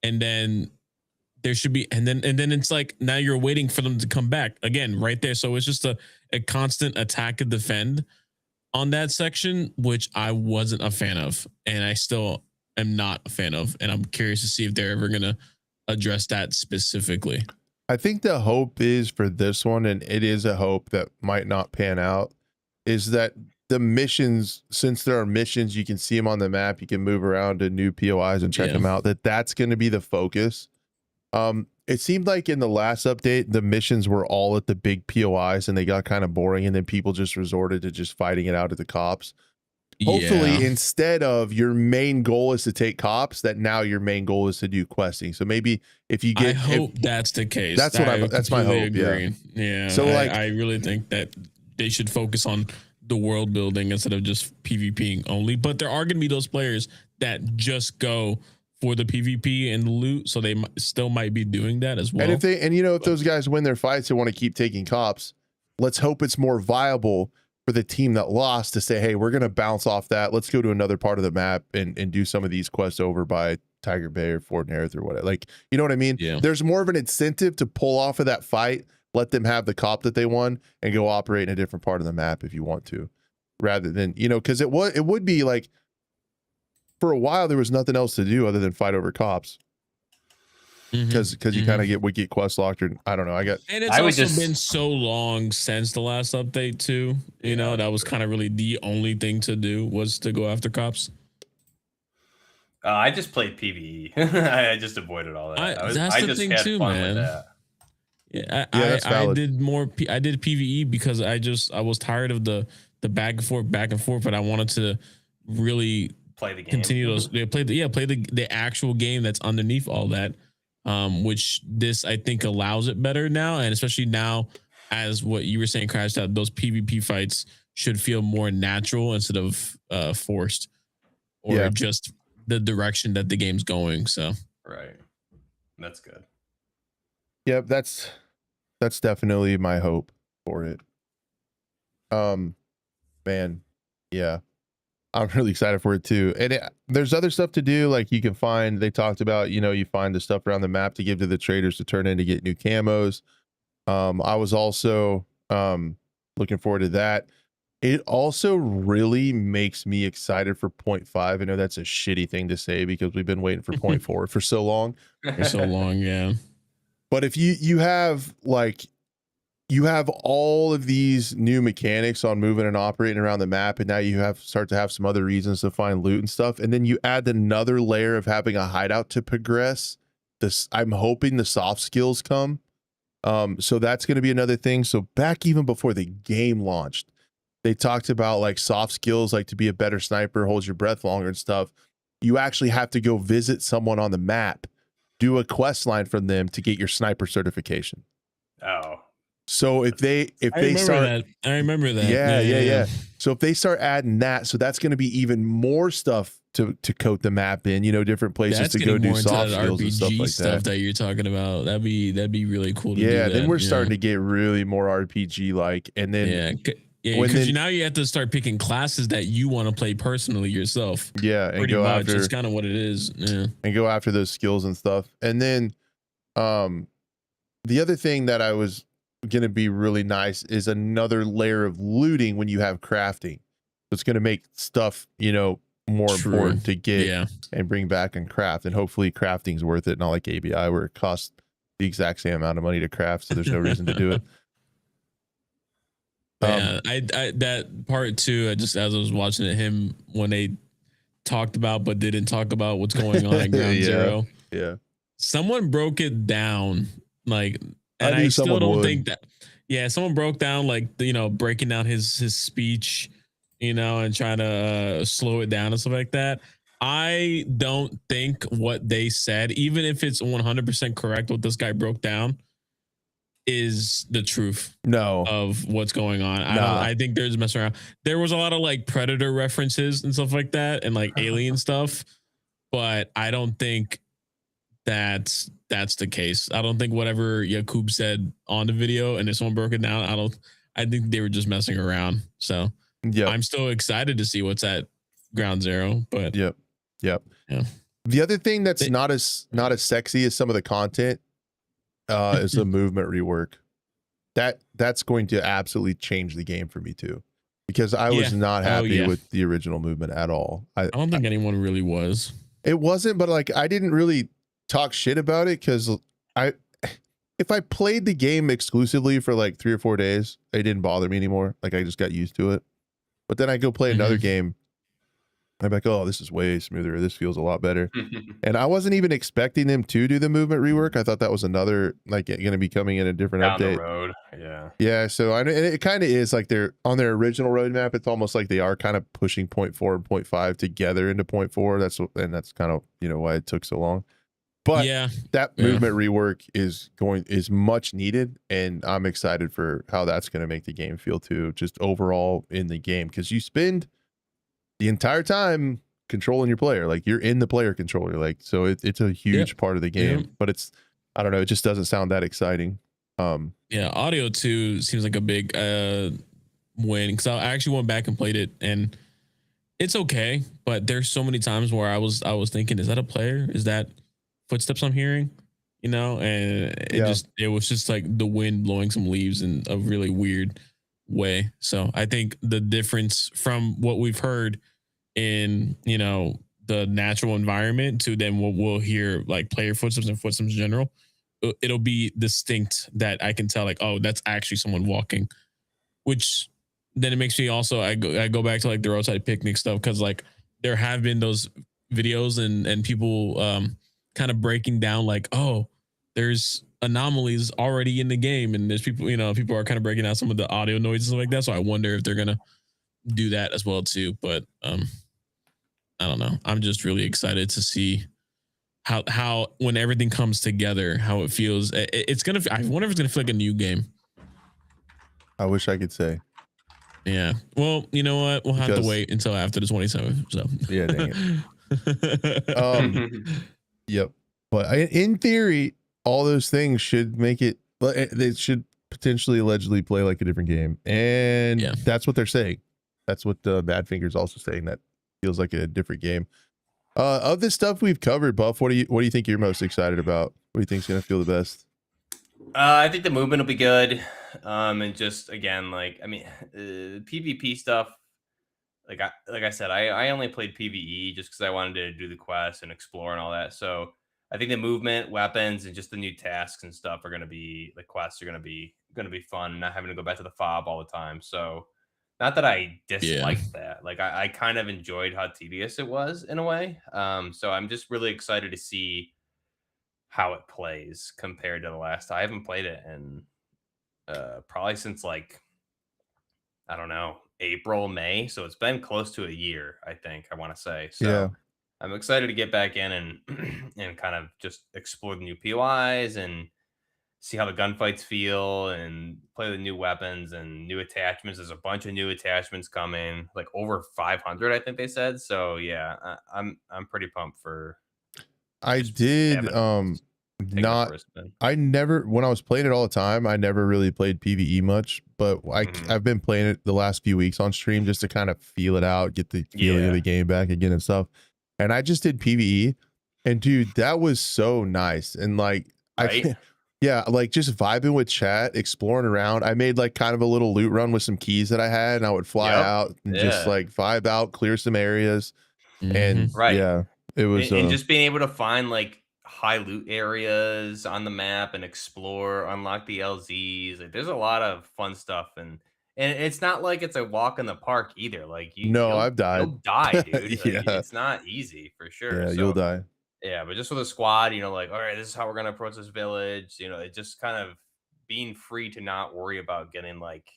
S3: And then there should be, and then it's like, now you're waiting for them to come back again right there. So it's just a constant attack and defend on that section, which I wasn't a fan of. And I still am not a fan of. And I'm curious to see if they're ever going to address that specifically.
S1: I think the hope is for this one, and it is a hope that might not pan out, is that the missions, since there are missions, you can see them on the map, you can move around to new POIs and check them out, that's going to be the focus. It seemed like in the last update, the missions were all at the big POIs and they got kind of boring, and then people just resorted to just fighting it out at the cops. hopefully instead of your main goal is to take cops, that now your main goal is to do questing. So maybe if you get,
S3: I hope that's the case.
S1: That's what that's my hope.
S3: Agree. Yeah.
S1: So like,
S3: I really think that they should focus on the world building instead of just PvPing only. But there are going to be those players that just go for the PvP and loot, so they still might be doing that as well.
S1: And if those guys win their fights and want to keep taking cops, let's hope it's more viable for the team that lost to say, hey, we're going to bounce off that. Let's go to another part of the map and do some of these quests over by Tiger Bay or Fort Nerith or whatever. Like, you know what I mean?
S3: Yeah.
S1: There's more of an incentive to pull off of that fight, let them have the cop that they won, and go operate in a different part of the map if you want to, rather than, because it would be like, for a while there was nothing else to do other than fight over cops, because you kind of get quest locked, or I don't know. And
S3: it's also been so long since the last update too. You know, that was kind of really the only thing to do was to go after cops.
S2: I just played PvE. I just avoided all that.
S3: That's the thing too, man. Yeah, I did PvE because I was tired of the back and forth, but I wanted to really
S2: play the game.
S3: Continue those. Play the actual game that's underneath all that, which this I think allows it better now, and especially now, as what you were saying, Crash, that those PvP fights should feel more natural instead of forced or just the direction that the game's going. So
S2: right, that's good.
S1: Yep, that's definitely my hope for it. Man, yeah. I'm really excited for it too. And there's other stuff to do. Like you can find, they talked about, you find the stuff around the map to give to the traders to turn in to get new camos. I was also looking forward to that. It also really makes me excited for 0.5. I know that's a shitty thing to say because we've been waiting for 0.4 for so long.
S3: Yeah.
S1: But if you have all of these new mechanics on moving and operating around the map, and now you start to have some other reasons to find loot and stuff, and then you add another layer of having a hideout to progress. I'm hoping the soft skills come. So that's going to be another thing. So back even before the game launched, they talked about like soft skills, like to be a better sniper, hold your breath longer and stuff. You actually have to go visit someone on the map, do a quest line from them to get your sniper certification.
S2: Oh.
S1: So if they start,
S3: I remember that.
S1: Yeah. So if they start adding that, so that's going to be even more stuff to coat the map in, different places to go do soft skills and stuff like
S3: that you're talking about. That'd be really cool to do
S1: that. Then we're
S3: yeah.
S1: starting to get really more RPG like, and then
S3: because now you have to start picking classes that you want to play personally yourself.
S1: Yeah, and
S3: pretty
S1: go
S3: much.
S1: after,
S3: it's kind of what it is. Yeah,
S1: and go after those skills and stuff. And then, the other thing that I was going to be really nice is another layer of looting when you have crafting. It's going to make stuff, more important to get and bring back and craft. And hopefully crafting's worth it, not like ABI where it costs the exact same amount of money to craft, so there's no reason to do it.
S3: I that part too, as I was watching it, him when they talked about but didn't talk about what's going on at Ground Zero.
S1: Yeah.
S3: Someone broke it down, like, and I still don't think that. Yeah, someone broke down, like, breaking down his speech, and trying to slow it down and stuff like that. I don't think what they said, even if it's 100% correct, what this guy broke down, is the truth.
S1: No,
S3: of what's going on. I think there's mess around. There was a lot of like Predator references and stuff like that, and like alien stuff, but I don't think that's the case. I don't think whatever Yakub said on the video and if someone broke it down, I think they were just messing around. So I'm still excited to see what's at Ground Zero. But
S1: yep. Yeah. The other thing that's not as sexy as some of the content is the movement rework. That's going to absolutely change the game for me too, because I was not happy with the original movement at all. I don't
S3: think anyone really was.
S1: It wasn't, but like I didn't really talk shit about it because if I played the game exclusively for like 3 or 4 days, it didn't bother me anymore. Like I just got used to it. But then I go play another game I'm like, oh, this is way smoother. This feels a lot better. And I wasn't even expecting them to do the movement rework. I thought that was another, like, going to be coming in a different
S2: Down
S1: update.
S2: the road. Yeah.
S1: Yeah. So I know it kind of is like they're on their original roadmap. It's almost like they are kind of pushing 0.4 and 0.5 together into 0.4. That's kind of, you know, why it took so long. But
S3: yeah,
S1: that movement rework is much needed, and I'm excited for how that's going to make the game feel too, just overall in the game, because you spend the entire time controlling your player, like you're in the player controller, like, so it's a huge part of the game. But it's, I don't know, it just doesn't sound that exciting.
S3: Yeah, audio too seems like a big win, because I actually went back and played it, and it's okay, but there's so many times where I was thinking, is that a player? Is that footsteps I'm hearing? You know, and it was just like the wind blowing some leaves in a really weird way. So I think the difference from what we've heard in, you know, the natural environment to then what we'll hear, like player footsteps and footsteps in general, it'll be distinct, that I can tell, like, oh, that's actually someone walking. Which then it makes me also, I go back to like the roadside picnic stuff, because like there have been those videos and people kind of breaking down, like, oh, there's anomalies already in the game, and there's people, you know, people are kind of breaking out some of the audio noises and stuff like that. So I wonder if they're gonna do that as well too. But I don't know. I'm just really excited to see how when everything comes together, how it feels. It's gonna. I wonder if it's gonna feel like a new game. I
S1: wish I could say.
S3: Yeah. Well, you know what? We'll have to wait until after the 27th. So
S1: yeah, dang it. Yep. But in theory, all those things should make it. They should potentially allegedly play like a different game, and that's what they're saying. That's what Badfinger's also saying. That feels like a different game. Of this stuff we've covered, Buff, what do you think you're most excited about? What do you think is going to feel the best?
S2: I think the movement will be good. And just, again, like, I mean, PvP stuff, like I said, I only played PvE just because I wanted to do the quest and explore and all that. So I think the movement, weapons, and just the new tasks and stuff are going to be, the quests are going to be fun, not having to go back to the fob all the time. So not that I disliked that. Like, I kind of enjoyed how tedious it was in a way. So I'm just really excited to see how it plays compared to the last. I haven't played it in probably since, like, I don't know, April, May. So it's been close to a year, I think, I want to say. So I'm excited to get back in and and kind of just explore the new POIs and see how the gunfights feel and play the new weapons and new attachments. There's a bunch of new attachments coming, like over 500, I think they said. So yeah, I'm pretty pumped for.
S1: I did not. I never, when I was playing it all the time, I never really played PvE much, but I've been playing it the last few weeks on stream just to kind of feel it out, get the feeling of the game back again and stuff. And I just did PvE, and dude, that was so nice. And like, like just vibing with chat, exploring around. I made like kind of a little loot run with some keys that I had, and I would fly out and just like vibe out, clear some areas. And it was,
S2: and just being able to find like high loot areas on the map and explore, unlock the LZs. Like, there's a lot of fun stuff, and it's not like it's a walk in the park either. Like,
S1: I've died.
S2: You'll die, dude. Like, it's not easy for sure.
S1: Yeah, so, you'll die.
S2: Yeah, but just with a squad, you know, like, all right, this is how we're gonna approach this village. You know, it just kind of being free to not worry about getting like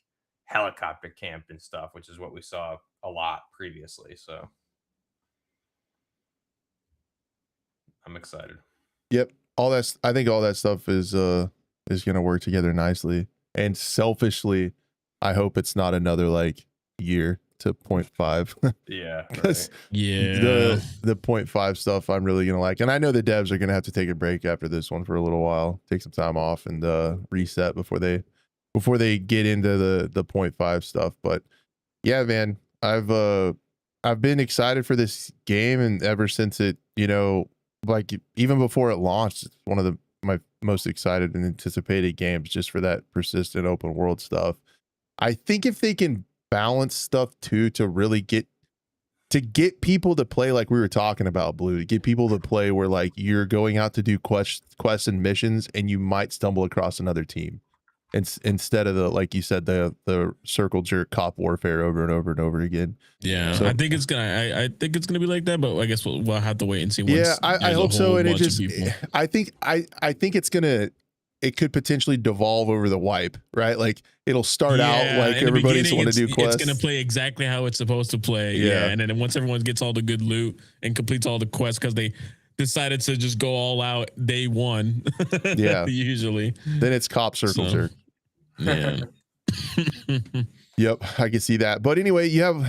S2: helicopter camped and stuff, which is what we saw a lot previously. So I'm excited.
S1: Yep. I think all that stuff is gonna work together nicely. And selfishly, I hope it's not another like year to 0.5.
S2: Yeah.
S1: Because the 0.5 stuff I'm really gonna like. And I know the devs are gonna have to take a break after this one for a little while, take some time off and reset before they get into the 0.5 stuff. But yeah, man, I've been excited for this game, and ever since it, you know, like even before it launched, it's one of my most excited and anticipated games, just for that persistent open world stuff. I think if they can balance stuff too, to really get people to play like we were talking about, Blue, to get people to play where like you're going out to do quests and missions, and you might stumble across another team. instead of the, like you said, the circle jerk cop warfare over and over and over again.
S3: Yeah,
S1: so,
S3: I think it's gonna be like that, but I guess we'll have to wait and see.
S1: Yeah, I hope so. And I think it could potentially devolve over the wipe, right? Like it'll start out like everybody's want to do quests.
S3: It's gonna play exactly how it's supposed to play. Yeah, and then once everyone gets all the good loot and completes all the quests, because they decided to just go all out day one.
S1: Yeah,
S3: usually.
S1: Then it's cop circle jerk.
S3: Yeah.
S1: Yep, I can see that. But anyway, you have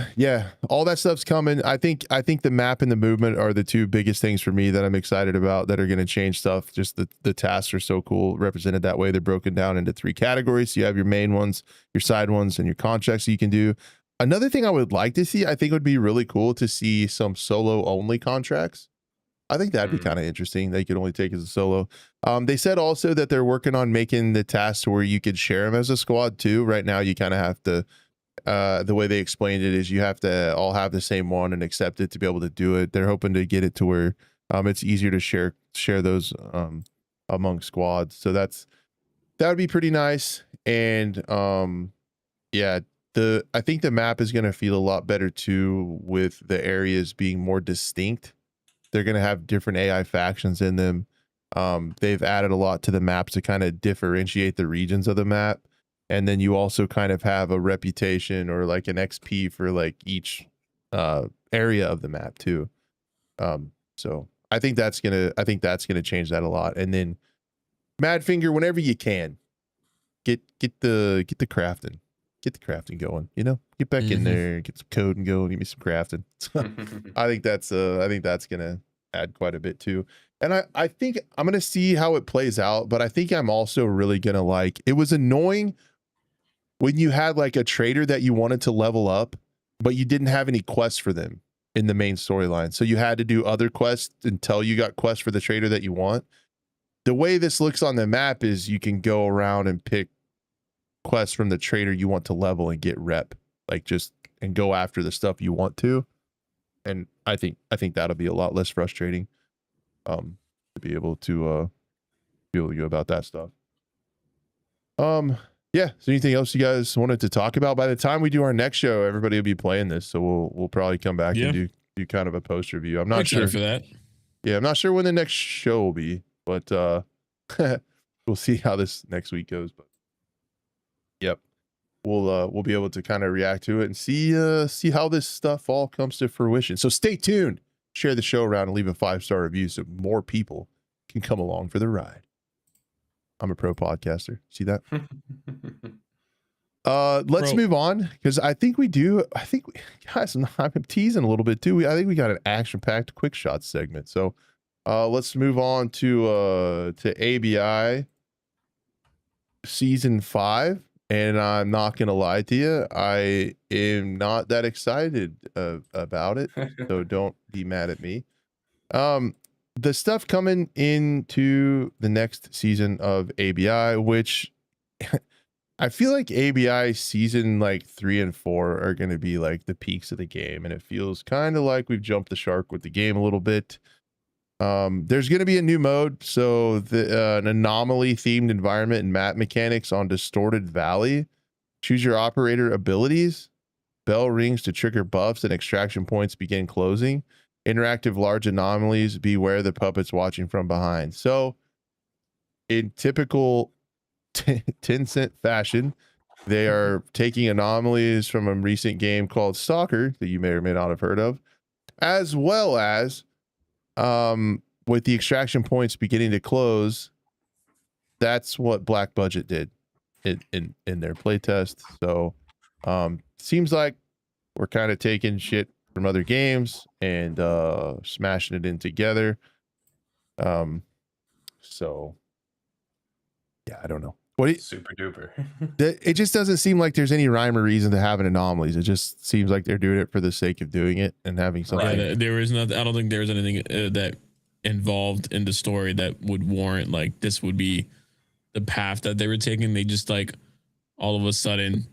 S1: all that stuff's coming. I think the map and the movement are the two biggest things for me that I'm excited about that are going to change stuff. Just the tasks are so cool, represented that way. They're broken down into 3 categories. So you have your main ones, your side ones, and your contracts you can do. Another thing I would like to see, I think would be really cool to see some solo only contracts. I think that'd be kind of interesting. They could only take as a solo. They said also that they're working on making the tasks where you could share them as a squad too. Right now, you kind of have to, the way they explained it is you have to all have the same one and accept it to be able to do it. They're hoping to get it to where it's easier to share those among squads. So that would be pretty nice. And yeah, I think the map is going to feel a lot better too, with the areas being more distinct. They're going to have different AI factions in them. They've added a lot to the map to kind of differentiate the regions of the map. And then you also kind of have a reputation or like an XP for like each area of the map too. So I think that's going to change that a lot. And then Madfinger, whenever you can, get the crafting. Get the crafting going, get back in there, get some code and go, give me some crafting. I think that's gonna add quite a bit too. And I think I'm gonna see how it plays out, but I think I'm also really gonna like, it was annoying when you had like a trader that you wanted to level up, but you didn't have any quests for them in the main storyline. So you had to do other quests until you got quests for the trader that you want. The way this looks on the map is you can go around and pick quests from the trader you want to level and get rep, like and go after the stuff you want to. And I think that'll be a lot less frustrating to be able to go about that stuff. Yeah, so anything else you guys wanted to talk about? By the time we do our next show, everybody will be playing this, so we'll probably come back and do kind of a post review. I'm not sure
S3: for that.
S1: Yeah, I'm not sure when the next show will be, but we'll see how this next week goes. But yep, we'll be able to kind of react to it and see how this stuff all comes to fruition. So stay tuned, share the show around, and leave a 5-star review so more people can come along for the ride. I'm a pro podcaster. See that? Let's move on, because I think guys, I'm teasing a little bit too. I think we got an action-packed quick shot segment. So let's move on to ABI season 5. And I'm not going to lie to you, I am not that excited about it. So don't be mad at me. The stuff coming into the next season of ABI, which I feel like ABI season like 3 and 4 are going to be like the peaks of the game. And it feels kind of like we've jumped the shark with the game a little bit. There's going to be a new mode, so an anomaly themed environment and map mechanics on Distorted Valley. Choose your operator abilities. Bell rings to trigger buffs and extraction points begin closing. Interactive large anomalies. Beware the puppets watching from behind. So in typical Tencent fashion, they are taking anomalies from a recent game called Stalker that you may or may not have heard of, as well as with the extraction points beginning to close. That's what Black Budget did in their playtest. So seems like we're kind of taking shit from other games and smashing it in together. So yeah, I don't know.
S2: Super duper.
S1: It just doesn't seem like there's any rhyme or reason to having anomalies. It just seems like they're doing it for the sake of doing it and having something.
S3: Yeah, there is not. I don't think there was anything that involved in the story that would warrant like this would be the path that they were taking. They just like all of a sudden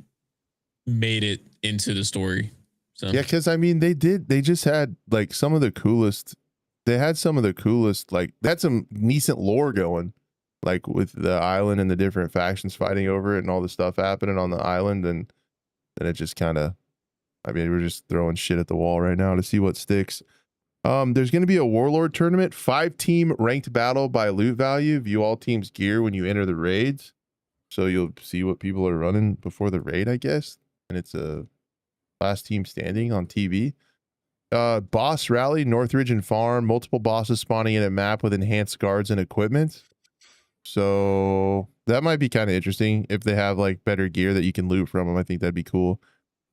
S3: made it into the story. So
S1: yeah, because I mean they just had like some of the coolest. They had some of the coolest, like they had some decent lore going. like with the island and the different factions fighting over it and all the stuff happening on the island, and then it just kind of, I mean, we're just throwing shit at the wall right now to see what sticks. There's going to be a Warlord tournament, 5-team ranked battle by loot value. View all teams' gear when you enter the raids, so you'll see what people are running before the raid, I guess. And it's a last team standing on TV. Boss rally, Northridge and Farm, multiple bosses spawning in a map with enhanced guards and equipment. So that might be kind of interesting if they have like better gear that you can loot from them. I think that'd be cool.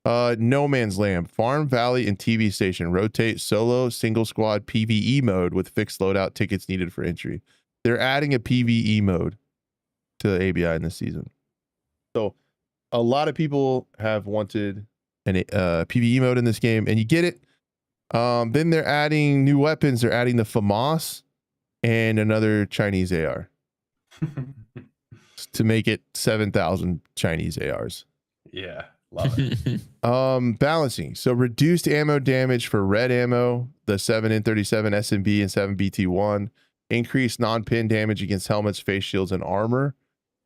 S1: No Man's Land, Farm Valley and TV Station, rotate solo, single squad PvE mode with fixed loadout tickets needed for entry. They're adding a PvE mode to ABI in this season. So a lot of people have wanted an PvE mode in this game, and you get it. Then they're adding new weapons. They're adding the FAMAS and another Chinese AR to make it 7,000 Chinese ARs.
S2: Yeah. Love it.
S1: Balancing. So reduced ammo damage for red ammo, the 7N37 SMB and 7BT1. Increased non-pin damage against helmets, face shields, and armor.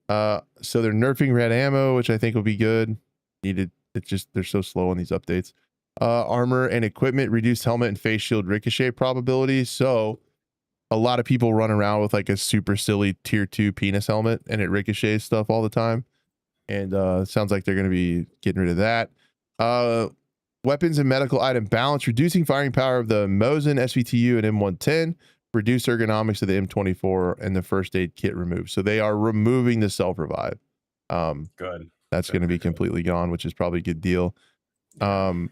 S1: So they're nerfing red ammo, which I think will be good. Needed. It's just they're so slow on these updates. Armor and equipment, reduced helmet and face shield ricochet probability. So a lot of people run around with like a super silly tier 2 penis helmet and it ricochets stuff all the time. And it sounds like they're going to be getting rid of that. Weapons and medical item balance, reducing firing power of the Mosin SVTU and M110, reduce ergonomics of the M24, and the first aid kit removed. So they are removing the self-revive.
S2: Good.
S1: That's going to be completely gone, which is probably a good deal. And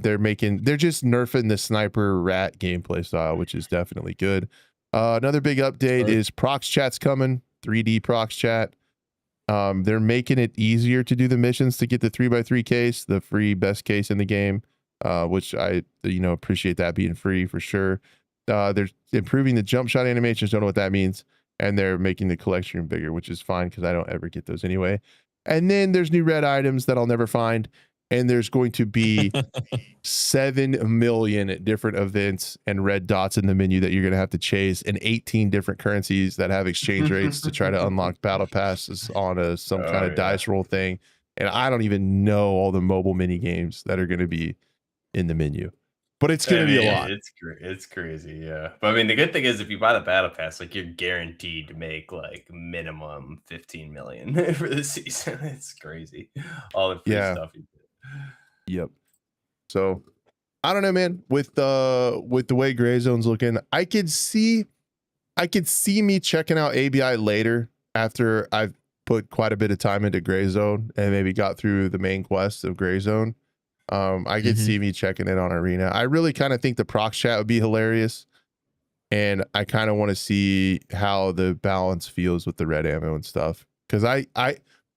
S1: they're just nerfing the sniper rat gameplay style, which is definitely good. Another big update is prox chat's coming, 3D prox chat. They're making it easier to do the missions to get the 3x3 case, the free best case in the game, which I, appreciate that being free for sure. They're improving the jump shot animations. Don't know what that means. And they're making the collection room bigger, which is fine because I don't ever get those anyway. And then there's new red items that I'll never find. And there's going to be 7 million different events and red dots in the menu that you're going to have to chase, and 18 different currencies that have exchange rates to try to unlock battle passes on some kind of dice roll thing. And I don't even know all the mobile mini games that are going to be in the menu, but it's going to be a lot.
S2: It's crazy. Yeah. But I mean, the good thing is if you buy the battle pass, like you're guaranteed to make like minimum 15 million for the season. It's crazy. All the free stuff you get.
S1: Yep. So I don't know, man. With the way Gray Zone's looking, I could see me checking out ABI later after I've put quite a bit of time into Gray Zone and maybe got through the main quest of Gray Zone. I could see me checking it on Arena. I really kind of think the prox chat would be hilarious, and I kind of want to see how the balance feels with the red ammo and stuff, because I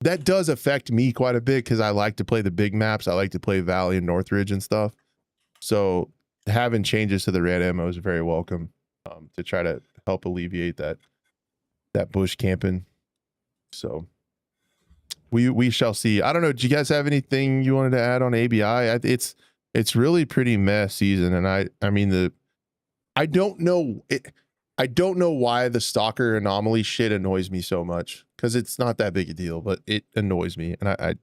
S1: that does affect me quite a bit because I like to play the big maps. I like to play Valley and Northridge and stuff. So having changes to the red ammo is very welcome, to try to help alleviate that bush camping. So we shall see. I don't know. Do you guys have anything you wanted to add on ABI? It's really pretty mess season, and I don't know it. I don't know why the stalker anomaly shit annoys me so much, because it's not that big a deal, but it annoys me, and I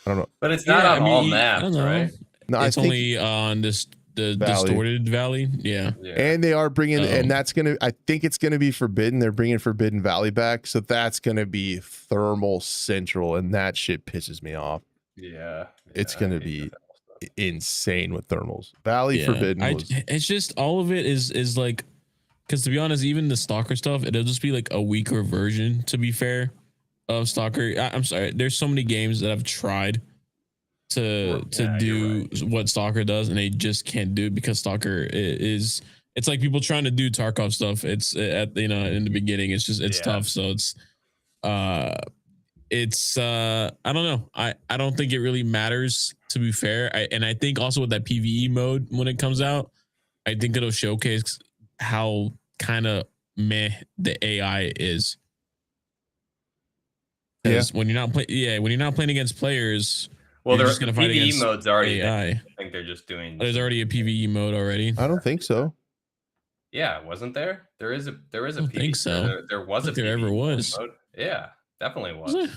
S1: don't know.
S2: But it's not on all maps, right?
S3: No, it's only on the distorted valley. Yeah.
S1: And they are bringing, and I think it's gonna be Forbidden. They're bringing Forbidden Valley back, so that's gonna be thermal central, and that shit pisses me off.
S2: Yeah.
S1: It's gonna be insane with thermals. Valley Forbidden.
S3: It's just all of it is like. Because to be honest, even the Stalker stuff, it'll just be like a weaker version, to be fair, of Stalker. I'm sorry. There's so many games that I've tried to do what Stalker does, and they just can't do it because Stalker it's like people trying to do Tarkov stuff. It's in the beginning, it's tough. So I don't know. I don't think it really matters, to be fair. I think also with that PvE mode, when it comes out, I think it'll showcase how kind of meh the AI is. When you're not playing against players,
S2: well,
S3: they're just gonna fight
S2: PvE
S3: against
S2: mode's already
S3: AI.
S2: I think they're just doing.
S3: There's already a PvE mode already.
S1: I don't think so.
S2: Yeah, wasn't there? There is a
S3: I don't think so.
S2: there was a
S3: there
S2: PvE
S3: ever was.
S2: mode. Yeah, definitely
S3: Was
S2: was.
S3: it?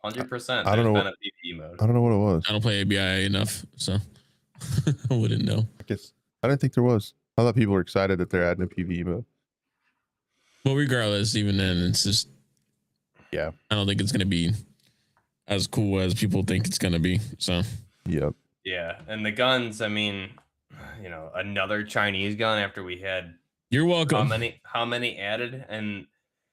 S2: 100%.
S1: I don't know
S2: There's been
S1: what-
S2: a PvE mode.
S1: I don't know what it was.
S3: I don't play ABI enough, so I wouldn't know.
S1: I guess I didn't think there was. I thought people were excited that they're adding a PvE mode.
S3: Well, regardless, even then, it's just,
S1: yeah,
S3: I don't think it's gonna be as cool as people think it's gonna be. So,
S1: yep.
S2: Yeah, and the guns. I mean, you know, another Chinese gun after we had.
S3: You're welcome.
S2: How many added? And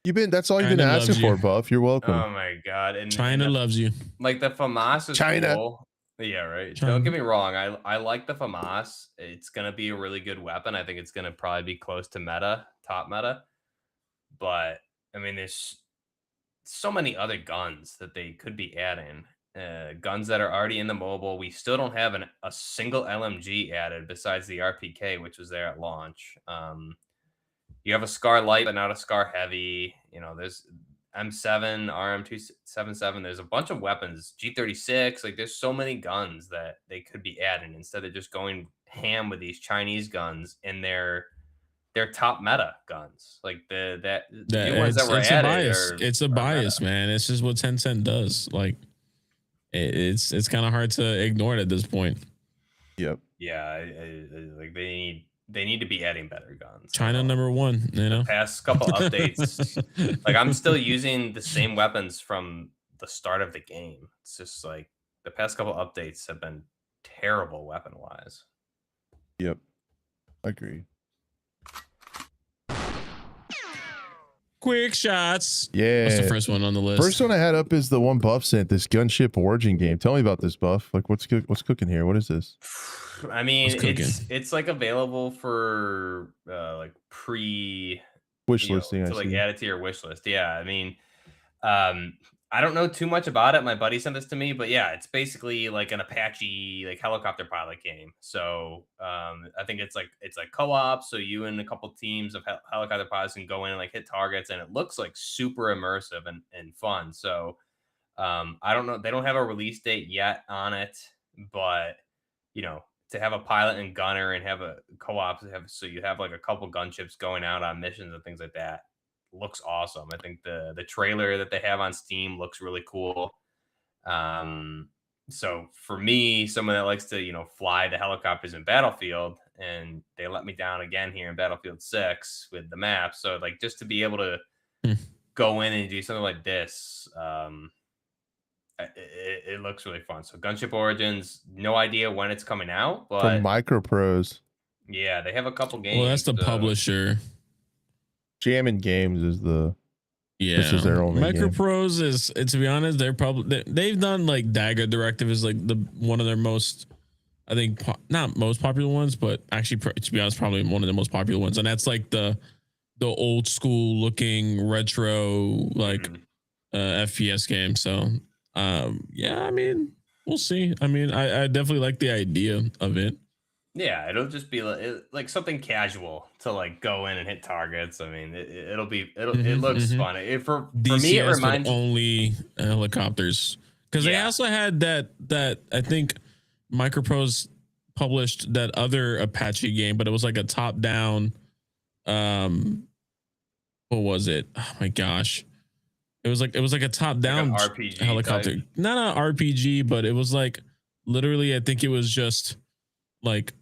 S1: that's all you've been asking for, Buff. You're welcome.
S2: Oh my god! And
S3: China loves you.
S2: Like the FAMAS is
S1: China.
S2: cool. Yeah, right.
S3: China.
S2: Don't get me wrong. I like the FAMAS. It's gonna be a really good weapon. I think it's gonna probably be close to meta, top meta. But I mean, there's so many other guns that they could be adding. Guns that are already in the mobile. We still don't have a single LMG added besides the RPK, which was there at launch. You have a Scar Light, but not a Scar Heavy. You know, there's M7, RM277. There's a bunch of weapons. G36. Like, there's so many guns that they could be adding instead of just going ham with these Chinese guns in their top meta guns. Like the new ones that were
S3: it's
S2: added.
S3: A bias. It's a bias,
S2: meta.
S3: man. It's just what Tencent does. Like, it's kind of hard to ignore it at this point.
S1: Yep.
S2: Yeah, like they need to be adding better guns.
S3: China number one, you know.
S2: Past couple updates, like I'm still using the same weapons from the start of the game. It's just like the past couple updates have been terrible weapon wise.
S1: Yep, agreed.
S3: Quick shots.
S1: Yeah.
S3: What's the first one on the list?
S1: First one I had up is the one Buff sent, this Gunship Origin game. Tell me about this, Buff. Like, what's cooking here? What is this?
S2: I mean, it's like available for like pre
S1: wish listing.
S2: To like add it to your wish list. Yeah, I mean, I don't know too much about it. My buddy sent this to me, but yeah, it's basically like an Apache like helicopter pilot game. So I think it's like co-op. So you and a couple teams of helicopter pilots can go in and like hit targets, and it looks like super immersive and fun. So I don't know. They don't have a release date yet on it, but you know, to have a pilot and gunner and have a co-op, so you have like a couple gunships going out on missions and things like that. Looks awesome. I think the trailer that they have on Steam looks really cool. So for me, someone that likes to, you know, fly the helicopters in Battlefield, and they let me down again here in Battlefield 6 with the map. So like just to be able to go in and do something like this, it looks really fun. So Gunship Origins, no idea when it's coming out, but
S1: from Microprose.
S2: Yeah, they have a couple games.
S3: Well, that's the publisher.
S1: Jammin' Games is the
S3: this
S1: is their only
S3: Microprose game. Is to be honest, they've done like Dagger Directive is like the one of their most, I think, not most popular ones, but actually to be honest, probably one of the most popular ones, and that's like the old school looking retro like FPS game. So yeah, I mean, we'll see. I mean, I definitely like the idea of it.
S2: Yeah, it'll just be like something casual to like go in and hit targets. I mean, it looks fun. For me, it reminds
S3: only helicopters, because they also had that I think Microprose published that other Apache game, but it was like a top down. What was it? Oh my gosh. It was like a top down
S2: like RPG
S3: helicopter,
S2: type.
S3: Not an RPG, but it was like literally, I think it was just like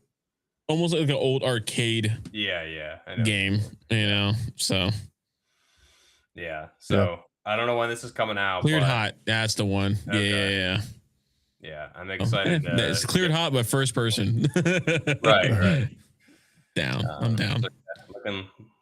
S3: almost like an old arcade game, you know. So
S2: yeah. So I don't know when this is coming out.
S3: Cleared Hot, that's the one.
S2: Okay. Yeah, I'm excited.
S3: It's Cleared Hot, but first person.
S2: right.
S3: Down. I'm down.
S2: So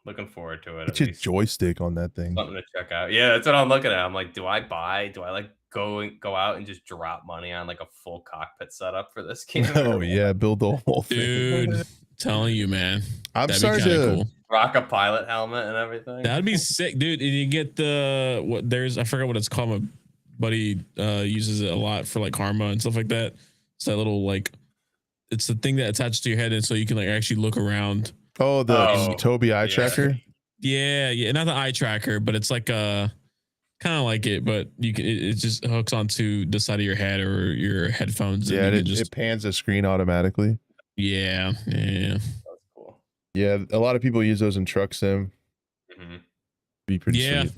S2: looking forward to it.
S1: It's a joystick on that thing.
S2: Something to check out. Yeah, that's what I'm looking at. I'm like, do I like go out and just drop money on like a full cockpit setup for this game?
S1: Oh yeah, build the whole thing.
S3: Dude, telling you, man.
S1: I'm starting to
S2: rock a pilot helmet and everything.
S3: That'd be sick, dude. And you get I forgot what it's called. My buddy uses it a lot for like Karma and stuff like that. It's that little like, it's the thing that attaches to your head, and so you can like actually look around.
S1: Oh, the Toby eye tracker.
S3: Yeah, not the eye tracker, but it's like kind of like it, but you can it just hooks onto the side of your head or your headphones.
S1: Yeah, it pans the screen automatically.
S3: Yeah.
S2: That's cool.
S1: Yeah, a lot of people use those in truck sim. Be pretty sweet.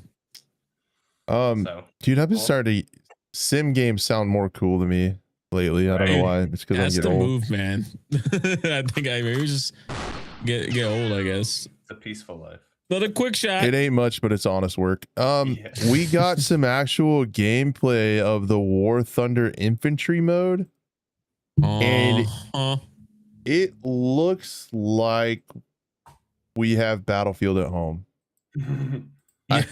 S2: So,
S1: dude, I've been starting to sim games sound more cool to me lately. I don't know why. It's because I'm getting old.
S3: Move, man. I think I maybe just get old, I guess.
S2: It's a peaceful life.
S3: Another quick shot.
S1: It ain't much, but it's honest work. We got some actual gameplay of the War Thunder infantry mode. And it looks like we have Battlefield at home.
S2: Kind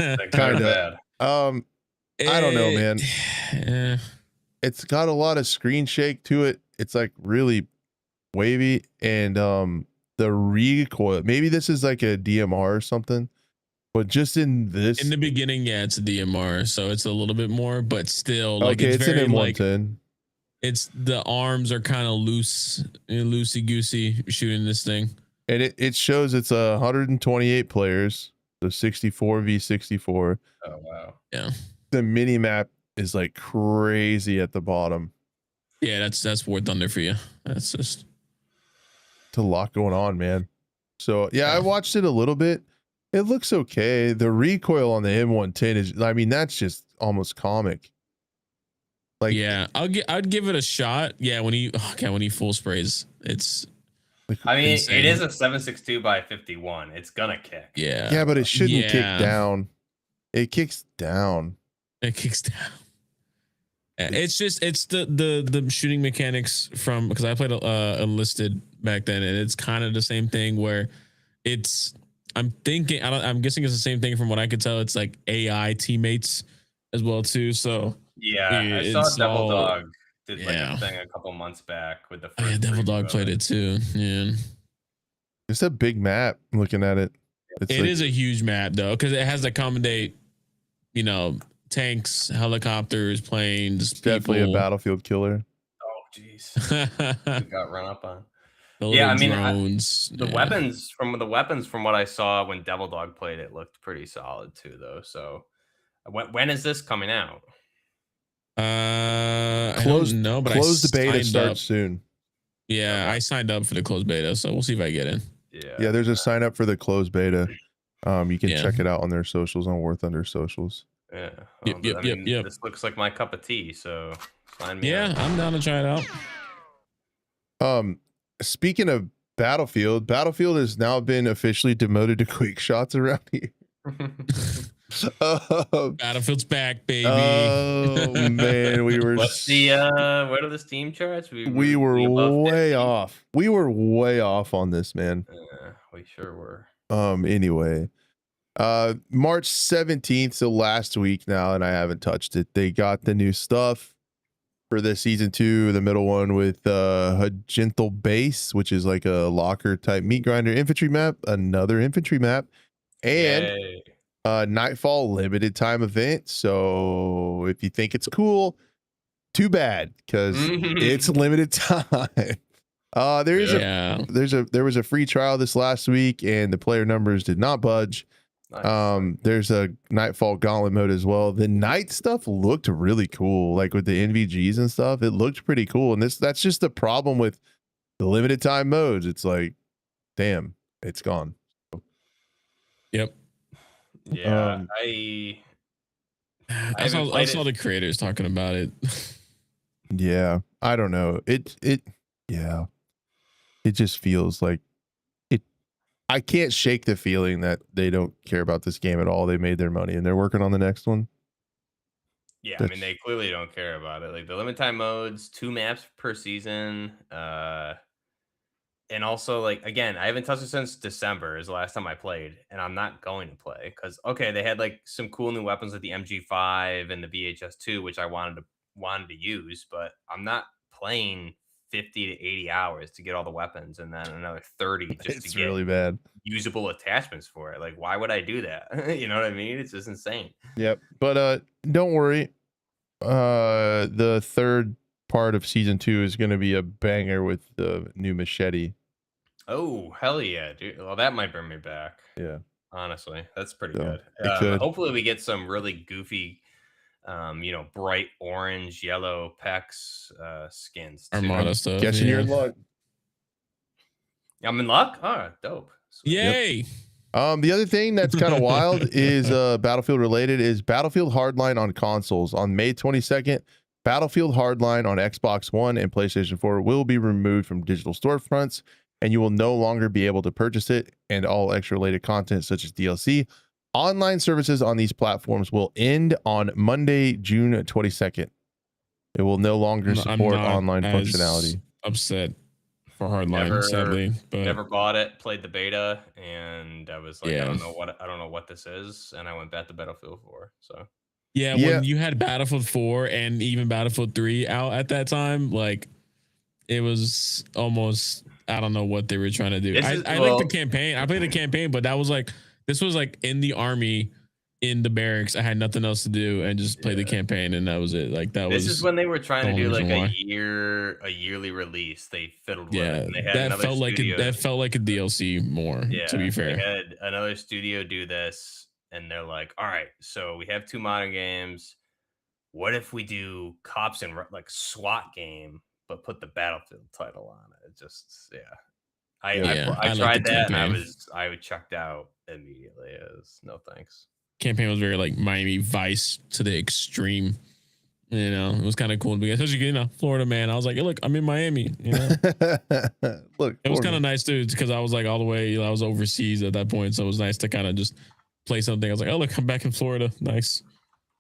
S2: of bad.
S1: I don't know, man. It's got a lot of screen shake to it. It's like really wavy, and the recoil. Maybe this is like a DMR or something, but just in this,
S3: in the beginning, yeah, it's a DMR, so it's a little bit more, but still, like
S1: okay,
S3: it's very
S1: an
S3: like
S1: M110.
S3: It's the arms are kind of loosey goosey shooting this thing,
S1: and it shows it's 128 players, so 64 v 64.
S2: Oh wow,
S3: yeah.
S1: The mini map is like crazy at the bottom.
S3: Yeah, that's War Thunder for you. That's just
S1: a lot going on, man. So yeah, I watched it a little bit. It looks okay. The recoil on the M110 is, I mean, that's just almost comic. Like,
S3: yeah, I'd give it a shot. Yeah, when he full sprays, it's.
S2: I mean, insane. It is a 7.62 by 51. It's gonna kick.
S3: Yeah.
S1: Yeah, but it shouldn't kick down. It kicks down.
S3: It kicks down. It's just the shooting mechanics from, because I played enlisted back then, and it's kind of the same thing where it's. I'm guessing it's the same thing from what I could tell. It's like AI teammates as well too. So
S2: yeah, I saw Devil Dog did like a thing a couple months back with the first.
S3: Yeah, Devil Dog played it too. Yeah,
S1: it's a big map. Looking at it,
S3: it is a huge map though, because it has to accommodate, tanks, helicopters, planes.
S1: Definitely a battlefield killer.
S2: Oh jeez, got run up on.
S3: Yeah, I mean, the
S2: weapons from what I saw when Devil Dog played it looked pretty solid too, though. So, when is this coming out?
S1: I don't know, but closed beta starts soon.
S3: Yeah, okay. I signed up for the closed beta, so we'll see if I get in.
S1: Yeah, there's a sign up for the closed beta. You can check it out on their socials, on War Thunder socials.
S2: Yeah. Well, yep. This looks like my cup of tea, so sign me up.
S3: I'm down to try it
S1: out. Speaking of Battlefield has now been officially demoted to quick shots around here.
S3: Battlefield's back, baby.
S1: Oh man, we were.
S2: What's what are the Steam charts?
S1: We were way off. We were way off on this, man.
S2: We sure were.
S1: Anyway, March 17th, so last week now, and I haven't touched it. They got the new stuff for the season 2, the middle one with Gentle Base, which is like a locker type meat grinder infantry map, another infantry map, and Nightfall limited time event. So if you think it's cool, too bad, because it's limited time. There was a free trial this last week, and the player numbers did not budge. Nice. There's a Nightfall Gauntlet mode as well. The night stuff looked really cool, like with the NVGs and stuff. It looked pretty cool, and that's just the problem with the limited time modes. It's like, damn, it's gone.
S3: Yep.
S2: Yeah,
S3: I saw the creators talking about it.
S1: Yeah, I don't know. It just feels like I can't shake the feeling that they don't care about this game at all. They made their money and they're working on the next one.
S2: Yeah, I mean, they clearly don't care about it. Like the limited time modes, 2 maps per season. And also, like, again, I haven't touched it since December is the last time I played, and I'm not going to play because, okay, they had like some cool new weapons like the MG5 and the VHS2, which I wanted to use, but I'm not playing 50 to 80 hours to get all the weapons and then another 30 just to get
S1: really bad
S2: usable attachments for it. Like, why would I do that? You know what I mean? It's just insane.
S1: Yep. But don't worry. The third part of season 2 is going to be a banger with the new machete.
S2: Oh, hell yeah, dude. Well, that might bring me back.
S1: Yeah.
S2: Honestly, that's pretty
S1: So,
S2: good. Hopefully we get some really goofy bright orange, yellow PEX skins.
S3: Armada stuff.
S1: Guessing you're in luck.
S2: I'm in luck. Oh, dope. Sweet.
S3: Yay.
S1: The other thing that's kind of wild is Battlefield related is Battlefield Hardline on consoles. On May 22nd, Battlefield Hardline on Xbox One and PlayStation 4 will be removed from digital storefronts, and you will no longer be able to purchase it, and all extra related content such as DLC. Online services on these platforms will end on Monday, June 22nd. It will no longer support online functionality.
S3: Upset for Hardline, sadly, but
S2: never bought it. Played the beta, and I was like, I don't know what this is, and I went back to Battlefield 4. So
S3: yeah, when you had Battlefield 4 and even Battlefield 3 out at that time, like it was almost, I don't know what they were trying to do. I like the campaign. I played the campaign, but this was like in the army, in the barracks. I had nothing else to do and just play the campaign, and that was it. Like this
S2: is when they were trying to do like a yearly release. They fiddled with it. And they had that felt like a DLC more. Yeah, to be fair, they had another studio do this, and they're like, "All right, so we have 2 modern games. What if we do cops and like SWAT game, but put the Battlefield title on it?" It just I tried that, and I checked out immediately. It was no thanks.
S3: Campaign was very like Miami Vice to the extreme. You know, it was kind of cool to be, especially Florida man. I was like, hey, look, I'm in Miami. You know,
S1: look,
S3: it was kind of nice too, because I was like all the way. I was overseas at that point, so it was nice to kind of just play something. I was like, oh look, I'm back in Florida. Nice.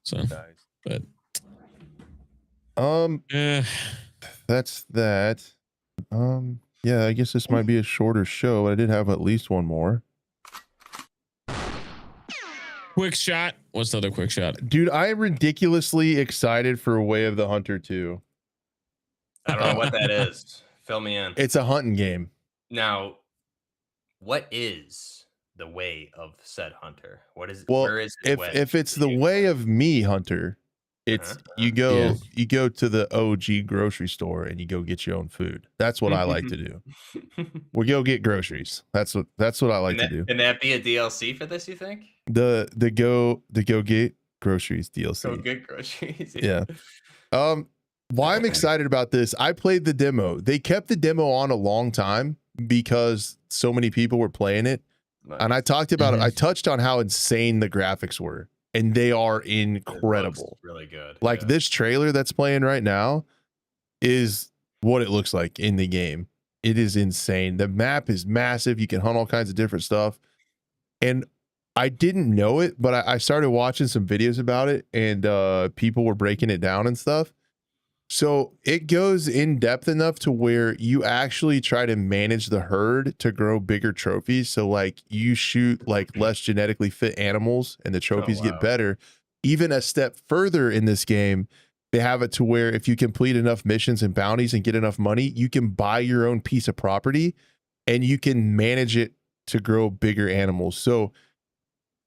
S3: So, but
S1: that's that. Yeah, I guess this might be a shorter show, but I did have at least one more.
S3: Quick shot. What's the other quick shot?
S1: Dude, I am ridiculously excited for Way of the Hunter 2.
S2: I don't know what that is. Fill me in.
S1: It's a hunting game.
S2: Now, what is the way of said hunter? What is
S1: where is it? If it's the way of me hunter, it's you go to the OG grocery store and you go get your own food. That's what I like to do. We go get groceries. That's what I like to do.
S2: Can that be a DLC for this, you think?
S1: The go get groceries DLC.
S2: Go get groceries.
S1: Yeah. Why I'm excited about this, I played the demo. They kept the demo on a long time because so many people were playing it. Nice. And I talked about it. I touched on how insane the graphics were, and they are incredible.
S2: Really good.
S1: Like this trailer that's playing right now is what it looks like in the game. It is insane. The map is massive. You can hunt all kinds of different stuff. And I didn't know it, but I started watching some videos about it, and people were breaking it down and stuff. So it goes in depth enough to where you actually try to manage the herd to grow bigger trophies. So like you shoot like less genetically fit animals and the trophies get better. Even a step further in this game, they have it to where if you complete enough missions and bounties and get enough money, you can buy your own piece of property and you can manage it to grow bigger animals. So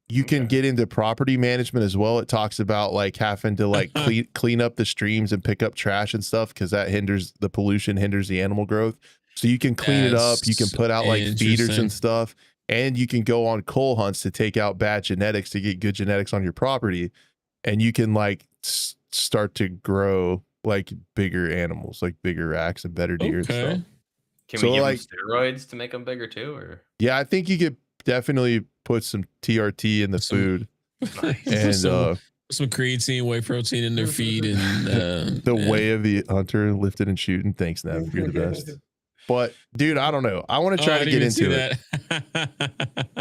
S1: you can get into property management as well. It talks about like having to like clean up the streams and pick up trash and stuff, because that hinders the pollution, hinders the animal growth. So you can clean it up. You can put out like feeders and stuff, and you can go on coal hunts to take out bad genetics to get good genetics on your property. And you can like start to grow like bigger animals, like bigger racks and better deer and stuff.
S2: Can we give them steroids to make them bigger too? Or yeah,
S1: I think you could definitely put some TRT in the food.
S2: Nice.
S1: And
S3: some creatine, whey protein in their feed, and
S1: the way of the hunter, lifted and shooting. Thanks, Nev. You're the best. But dude, I don't know. I want to try to get into it.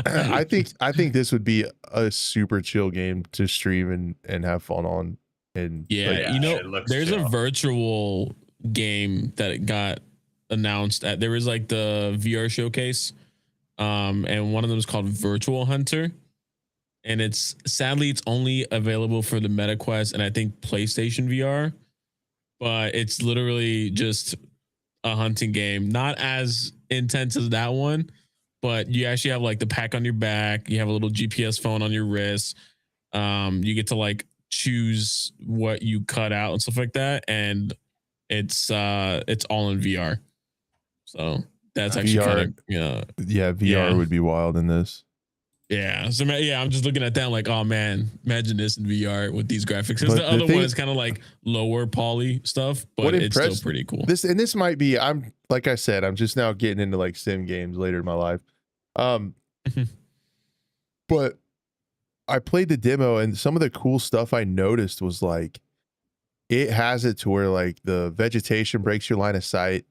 S1: I think this would be a super chill game to stream and have fun on. And
S3: there's a virtual game that got announced at, there was like the VR showcase. And one of them is called Virtual Hunter, and it's only available for the Meta Quest and I think PlayStation VR, but it's literally just a hunting game, not as intense as that one, but you actually have like the pack on your back, you have a little GPS phone on your wrist, you get to like choose what you cut out and stuff like that, and it's all in VR, so that's actually kind of,
S1: VR would be wild in this.
S3: Yeah. So yeah, I'm just looking at that like, oh man, imagine this in VR with these graphics. Because the other one is kind of like lower poly stuff, but it's still pretty cool.
S1: This might be, I'm like I said, I'm just now getting into like sim games later in my life. But I played the demo, and some of the cool stuff I noticed was like, it has it to where like the vegetation breaks your line of sight.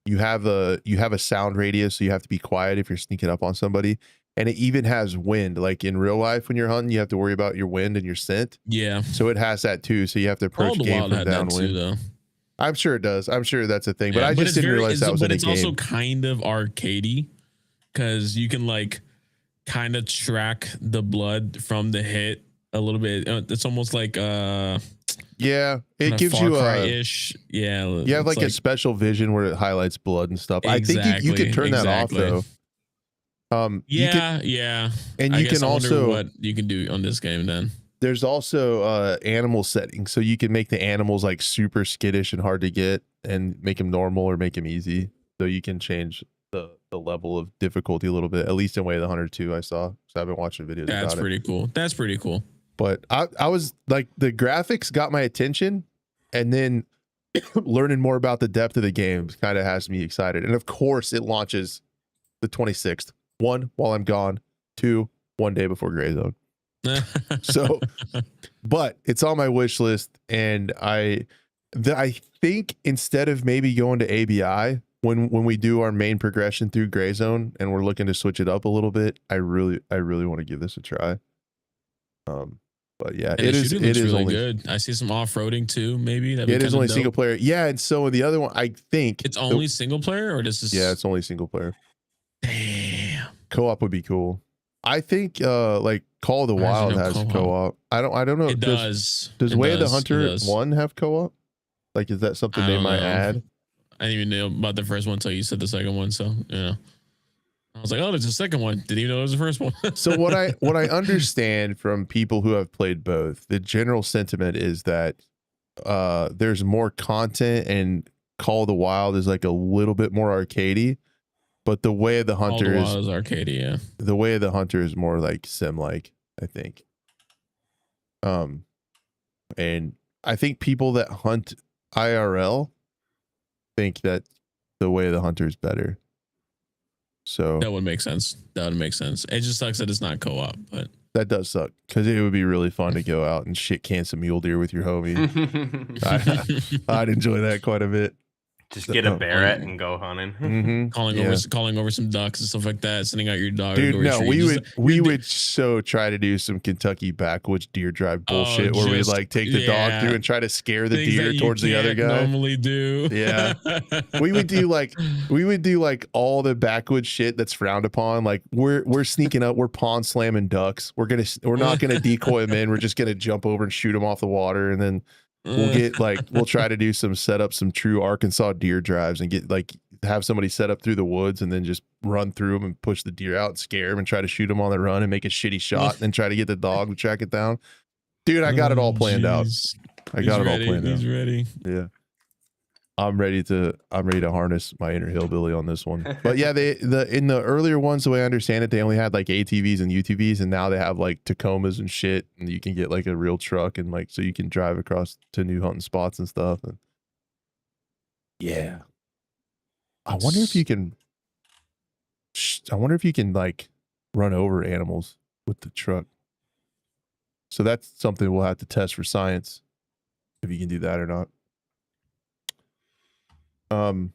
S1: You have a sound radius, so you have to be quiet if you're sneaking up on somebody. And it even has wind. Like in real life, when you're hunting, you have to worry about your wind and your scent.
S3: Yeah.
S1: So it has that too. So you have to approach game from downwind. Too, I'm sure it does. I'm sure that's a thing. Yeah, but I just didn't realize that was in a game. But it's also
S3: kind of arcadey because you can like kind of track the blood from the hit a little bit. It's almost like
S1: yeah, it gives you a
S3: ish. Yeah,
S1: you have like a special vision where it highlights blood and stuff.
S3: Exactly,
S1: I think you can turn that off though.
S3: Yeah, and
S1: you can also
S3: what you can do on this game then.
S1: There's also animal settings, so you can make the animals like super skittish and hard to get, and make them normal or make them easy. So you can change the level of difficulty a little bit. At least in Way of the Hunter 2, I saw. So I've been watching videos.
S3: That's pretty cool. That's pretty cool.
S1: But I was like, the graphics got my attention, and then learning more about the depth of the game kind of has me excited. And of course, it launches the 26th. 1, while I'm gone. 2, 1 day before Gray Zone. So, but it's on my wish list, and I think instead of maybe going to ABI when we do our main progression through Gray Zone and we're looking to switch it up a little bit, I really want to give this a try. But yeah, it is
S3: really
S1: only
S3: good. I see some off-roading too, maybe.
S1: It is only single player. Yeah, and so the other one, I think
S3: it's only single player, or this is
S1: it's only single player.
S3: Damn.
S1: Co-op would be cool. I think like Call of the Wild has co-op. I don't know.
S3: It does.
S1: Does Way of the Hunter 1 have co-op? Like, is that something they might add?
S3: I didn't even know about the first one until you said the second one. So yeah, I was like, oh, there's a second one. Didn't even know it was the first one.
S1: So what I understand from people who have played both, the general sentiment is that there's more content, and Call of the Wild is like a little bit more arcadey. But the Way of the Hunter is
S3: arcadey, yeah.
S1: The Way of the Hunter is more like sim-like, I think. And I think people that hunt IRL think that the Way of the Hunter is better. So
S3: that would make sense. That would make sense. It just sucks that it's not co-op, but
S1: that does suck, because it would be really fun to go out and shit can some mule deer with your homie. I'd enjoy that quite a bit.
S2: Just get a Barrett and go hunting.
S3: Calling over some ducks and stuff like that. Sending out your dog.
S1: Dude, no, we would so try to do some Kentucky backwoods deer drive bullshit where we like take the dog through and try to scare the deer towards the other guy.
S3: Normally do.
S1: Yeah, we would do like all the backwoods shit that's frowned upon. Like we're sneaking up, we're pond slamming ducks. We're not gonna decoy them in. We're just gonna jump over and shoot them off the water, and then we'll try to do some true Arkansas deer drives and have somebody set up through the woods and then just run through them and push the deer out and scare them and try to shoot them on the run and make a shitty shot and then try to get the dog to track it down. Dude, I got it all planned out. I got it all planned out.
S3: He's ready.
S1: Yeah. I'm ready to harness my inner hillbilly on this one. But yeah, in the earlier ones, the way I understand it, they only had like ATVs and UTVs, and now they have like Tacomas and shit, and you can get like a real truck, and like so you can drive across to new hunting spots and stuff. And yeah, I wonder if you can like run over animals with the truck. So that's something we'll have to test for science, if you can do that or not. Can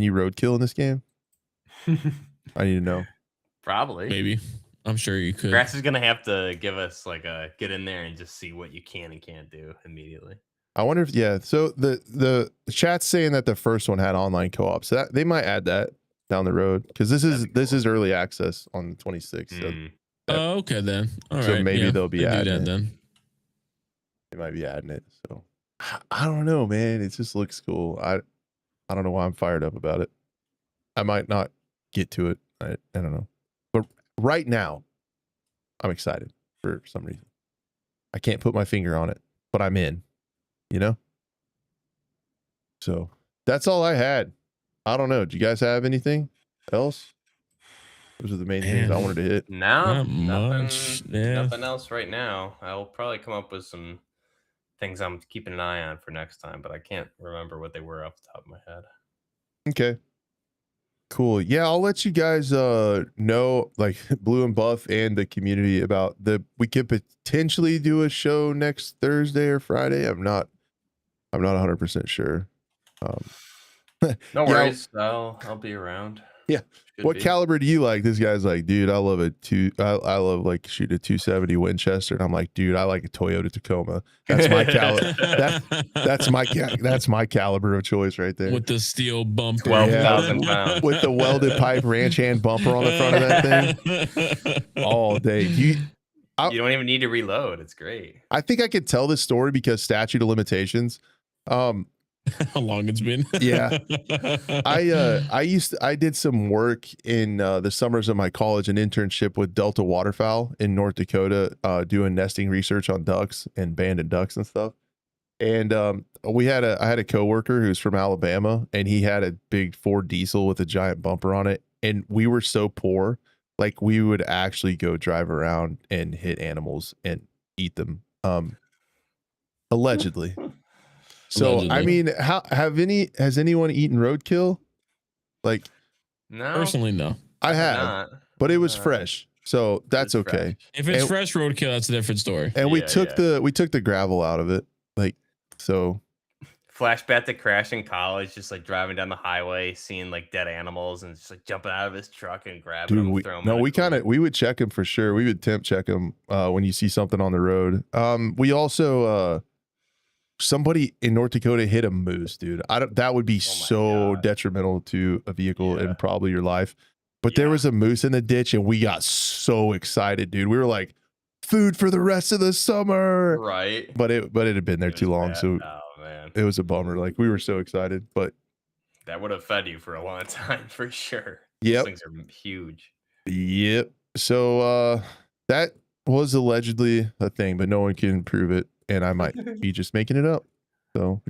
S1: you roadkill in this game? I need to know.
S2: Probably.
S3: Maybe. I'm sure you could.
S2: Grass is gonna have to give us like a get in there and just see what you can and can't do immediately.
S1: I wonder if so the chat's saying that the first one had online co-op, so that they might add that down the road, because this is early access on the 26th. So
S3: okay then. All right.
S1: So maybe they'll be adding it.
S3: Then.
S1: They might be adding it. So I don't know, man. It just looks cool. I don't know why I'm fired up about it. I might not get to it. I don't know. But right now, I'm excited for some reason. I can't put my finger on it, but I'm in, you know? So that's all I had. I don't know. Do you guys have anything else? Those are the main things I wanted to hit.
S2: No,
S3: Not
S2: nothing,
S3: much. Yeah.
S2: nothing else right now. I'll probably come up with some things I'm keeping an eye on for next time, but I can't remember what they were off the top of my head.
S1: Okay. Cool. Yeah, I'll let you guys know, like Blue and Buff and the community, about we could potentially do a show next Thursday or Friday. I'm not 100% sure.
S2: No worries. I'll be around.
S1: Yeah. What caliber do you like? This guy's like, dude, I love I love like shoot a 270 Winchester, and I'm like, dude, I like a Toyota Tacoma. That's my caliber. That's my caliber of choice right there.
S3: With the steel bumper,
S2: 12,000 pounds,
S1: with the welded pipe ranch hand bumper on the front of that thing, all day. You
S2: don't even need to reload. It's great.
S1: I think I could tell this story because statute of limitations.
S3: How long it's been?
S1: Yeah. I did some work in the summers of my college, an internship with Delta Waterfowl in North Dakota, doing nesting research on ducks and abandoned ducks and stuff. And I had a coworker who's from Alabama, and he had a big Ford diesel with a giant bumper on it. And we were so poor, like we would actually go drive around and hit animals and eat them. Allegedly. So, allegedly. I mean, has anyone eaten roadkill? Like,
S2: no,
S3: personally, no.
S1: I have, but it was fresh, so that's okay.
S3: Fresh. If it's fresh roadkill, that's a different story.
S1: And we took the gravel out of it, like so.
S2: Flashback to Crash in college, just like driving down the highway, seeing like dead animals, and just like jumping out of his truck and grabbing them.
S1: We would check him for sure. We would temp check him when you see something on the road. We also. Somebody in North Dakota hit a moose, dude. That would be so detrimental to a vehicle and probably your life. But there was a moose in the ditch, and we got so excited, dude. We were like, food for the rest of the summer.
S2: Right.
S1: But it had been there too long.
S2: Bad.
S1: So
S2: man,
S1: it was a bummer. Like, we were so excited, but
S2: that would have fed you for a long time for sure.
S1: Yep.
S2: These things are huge.
S1: Yep. So that was allegedly a thing, but no one can prove it. And I might be just making it up. So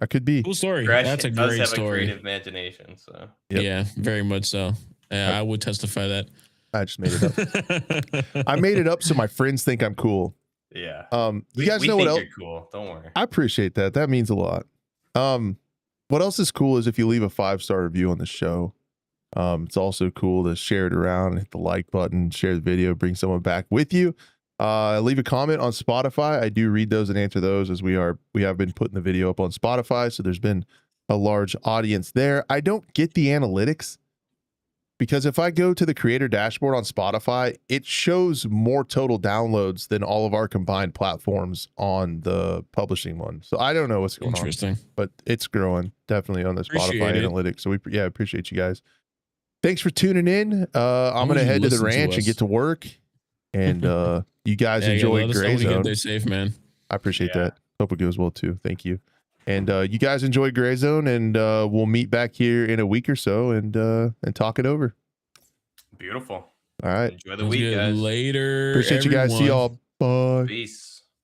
S1: I could be.
S3: Cool story.
S2: Crash
S3: That's a great
S2: have
S3: story.
S2: A creative imagination. So
S3: yeah, very much so. Yeah, I would testify that.
S1: I just made it up. I made it up so my friends think I'm cool.
S2: Yeah.
S1: You guys know what else?
S2: You're cool. Don't worry.
S1: I appreciate that. That means a lot. What else is cool is if you leave a 5-star review on the show. It's also cool to share it around, hit the like button, share the video, bring someone back with you. Leave a comment on Spotify. I do read those and answer those, as we have been putting the video up on Spotify, so there's been a large audience there. I don't get the analytics, because if I go to the creator dashboard on Spotify, it shows more total downloads than all of our combined platforms on the publishing one. So I don't know what's going on, but it's growing definitely on the Spotify analytics. So we appreciate you guys. Thanks for tuning in. I'm gonna head to the ranch and get to work. And you guys enjoy Gray Zone.
S3: They're safe, man.
S1: I appreciate that. Hope it goes well too. Thank you. And you guys enjoy Gray Zone, and we'll meet back here in a week or so and talk it over.
S2: Beautiful.
S1: All right.
S2: Enjoy the week, guys.
S3: Later.
S1: Appreciate you guys. See y'all. Bye.
S2: Peace.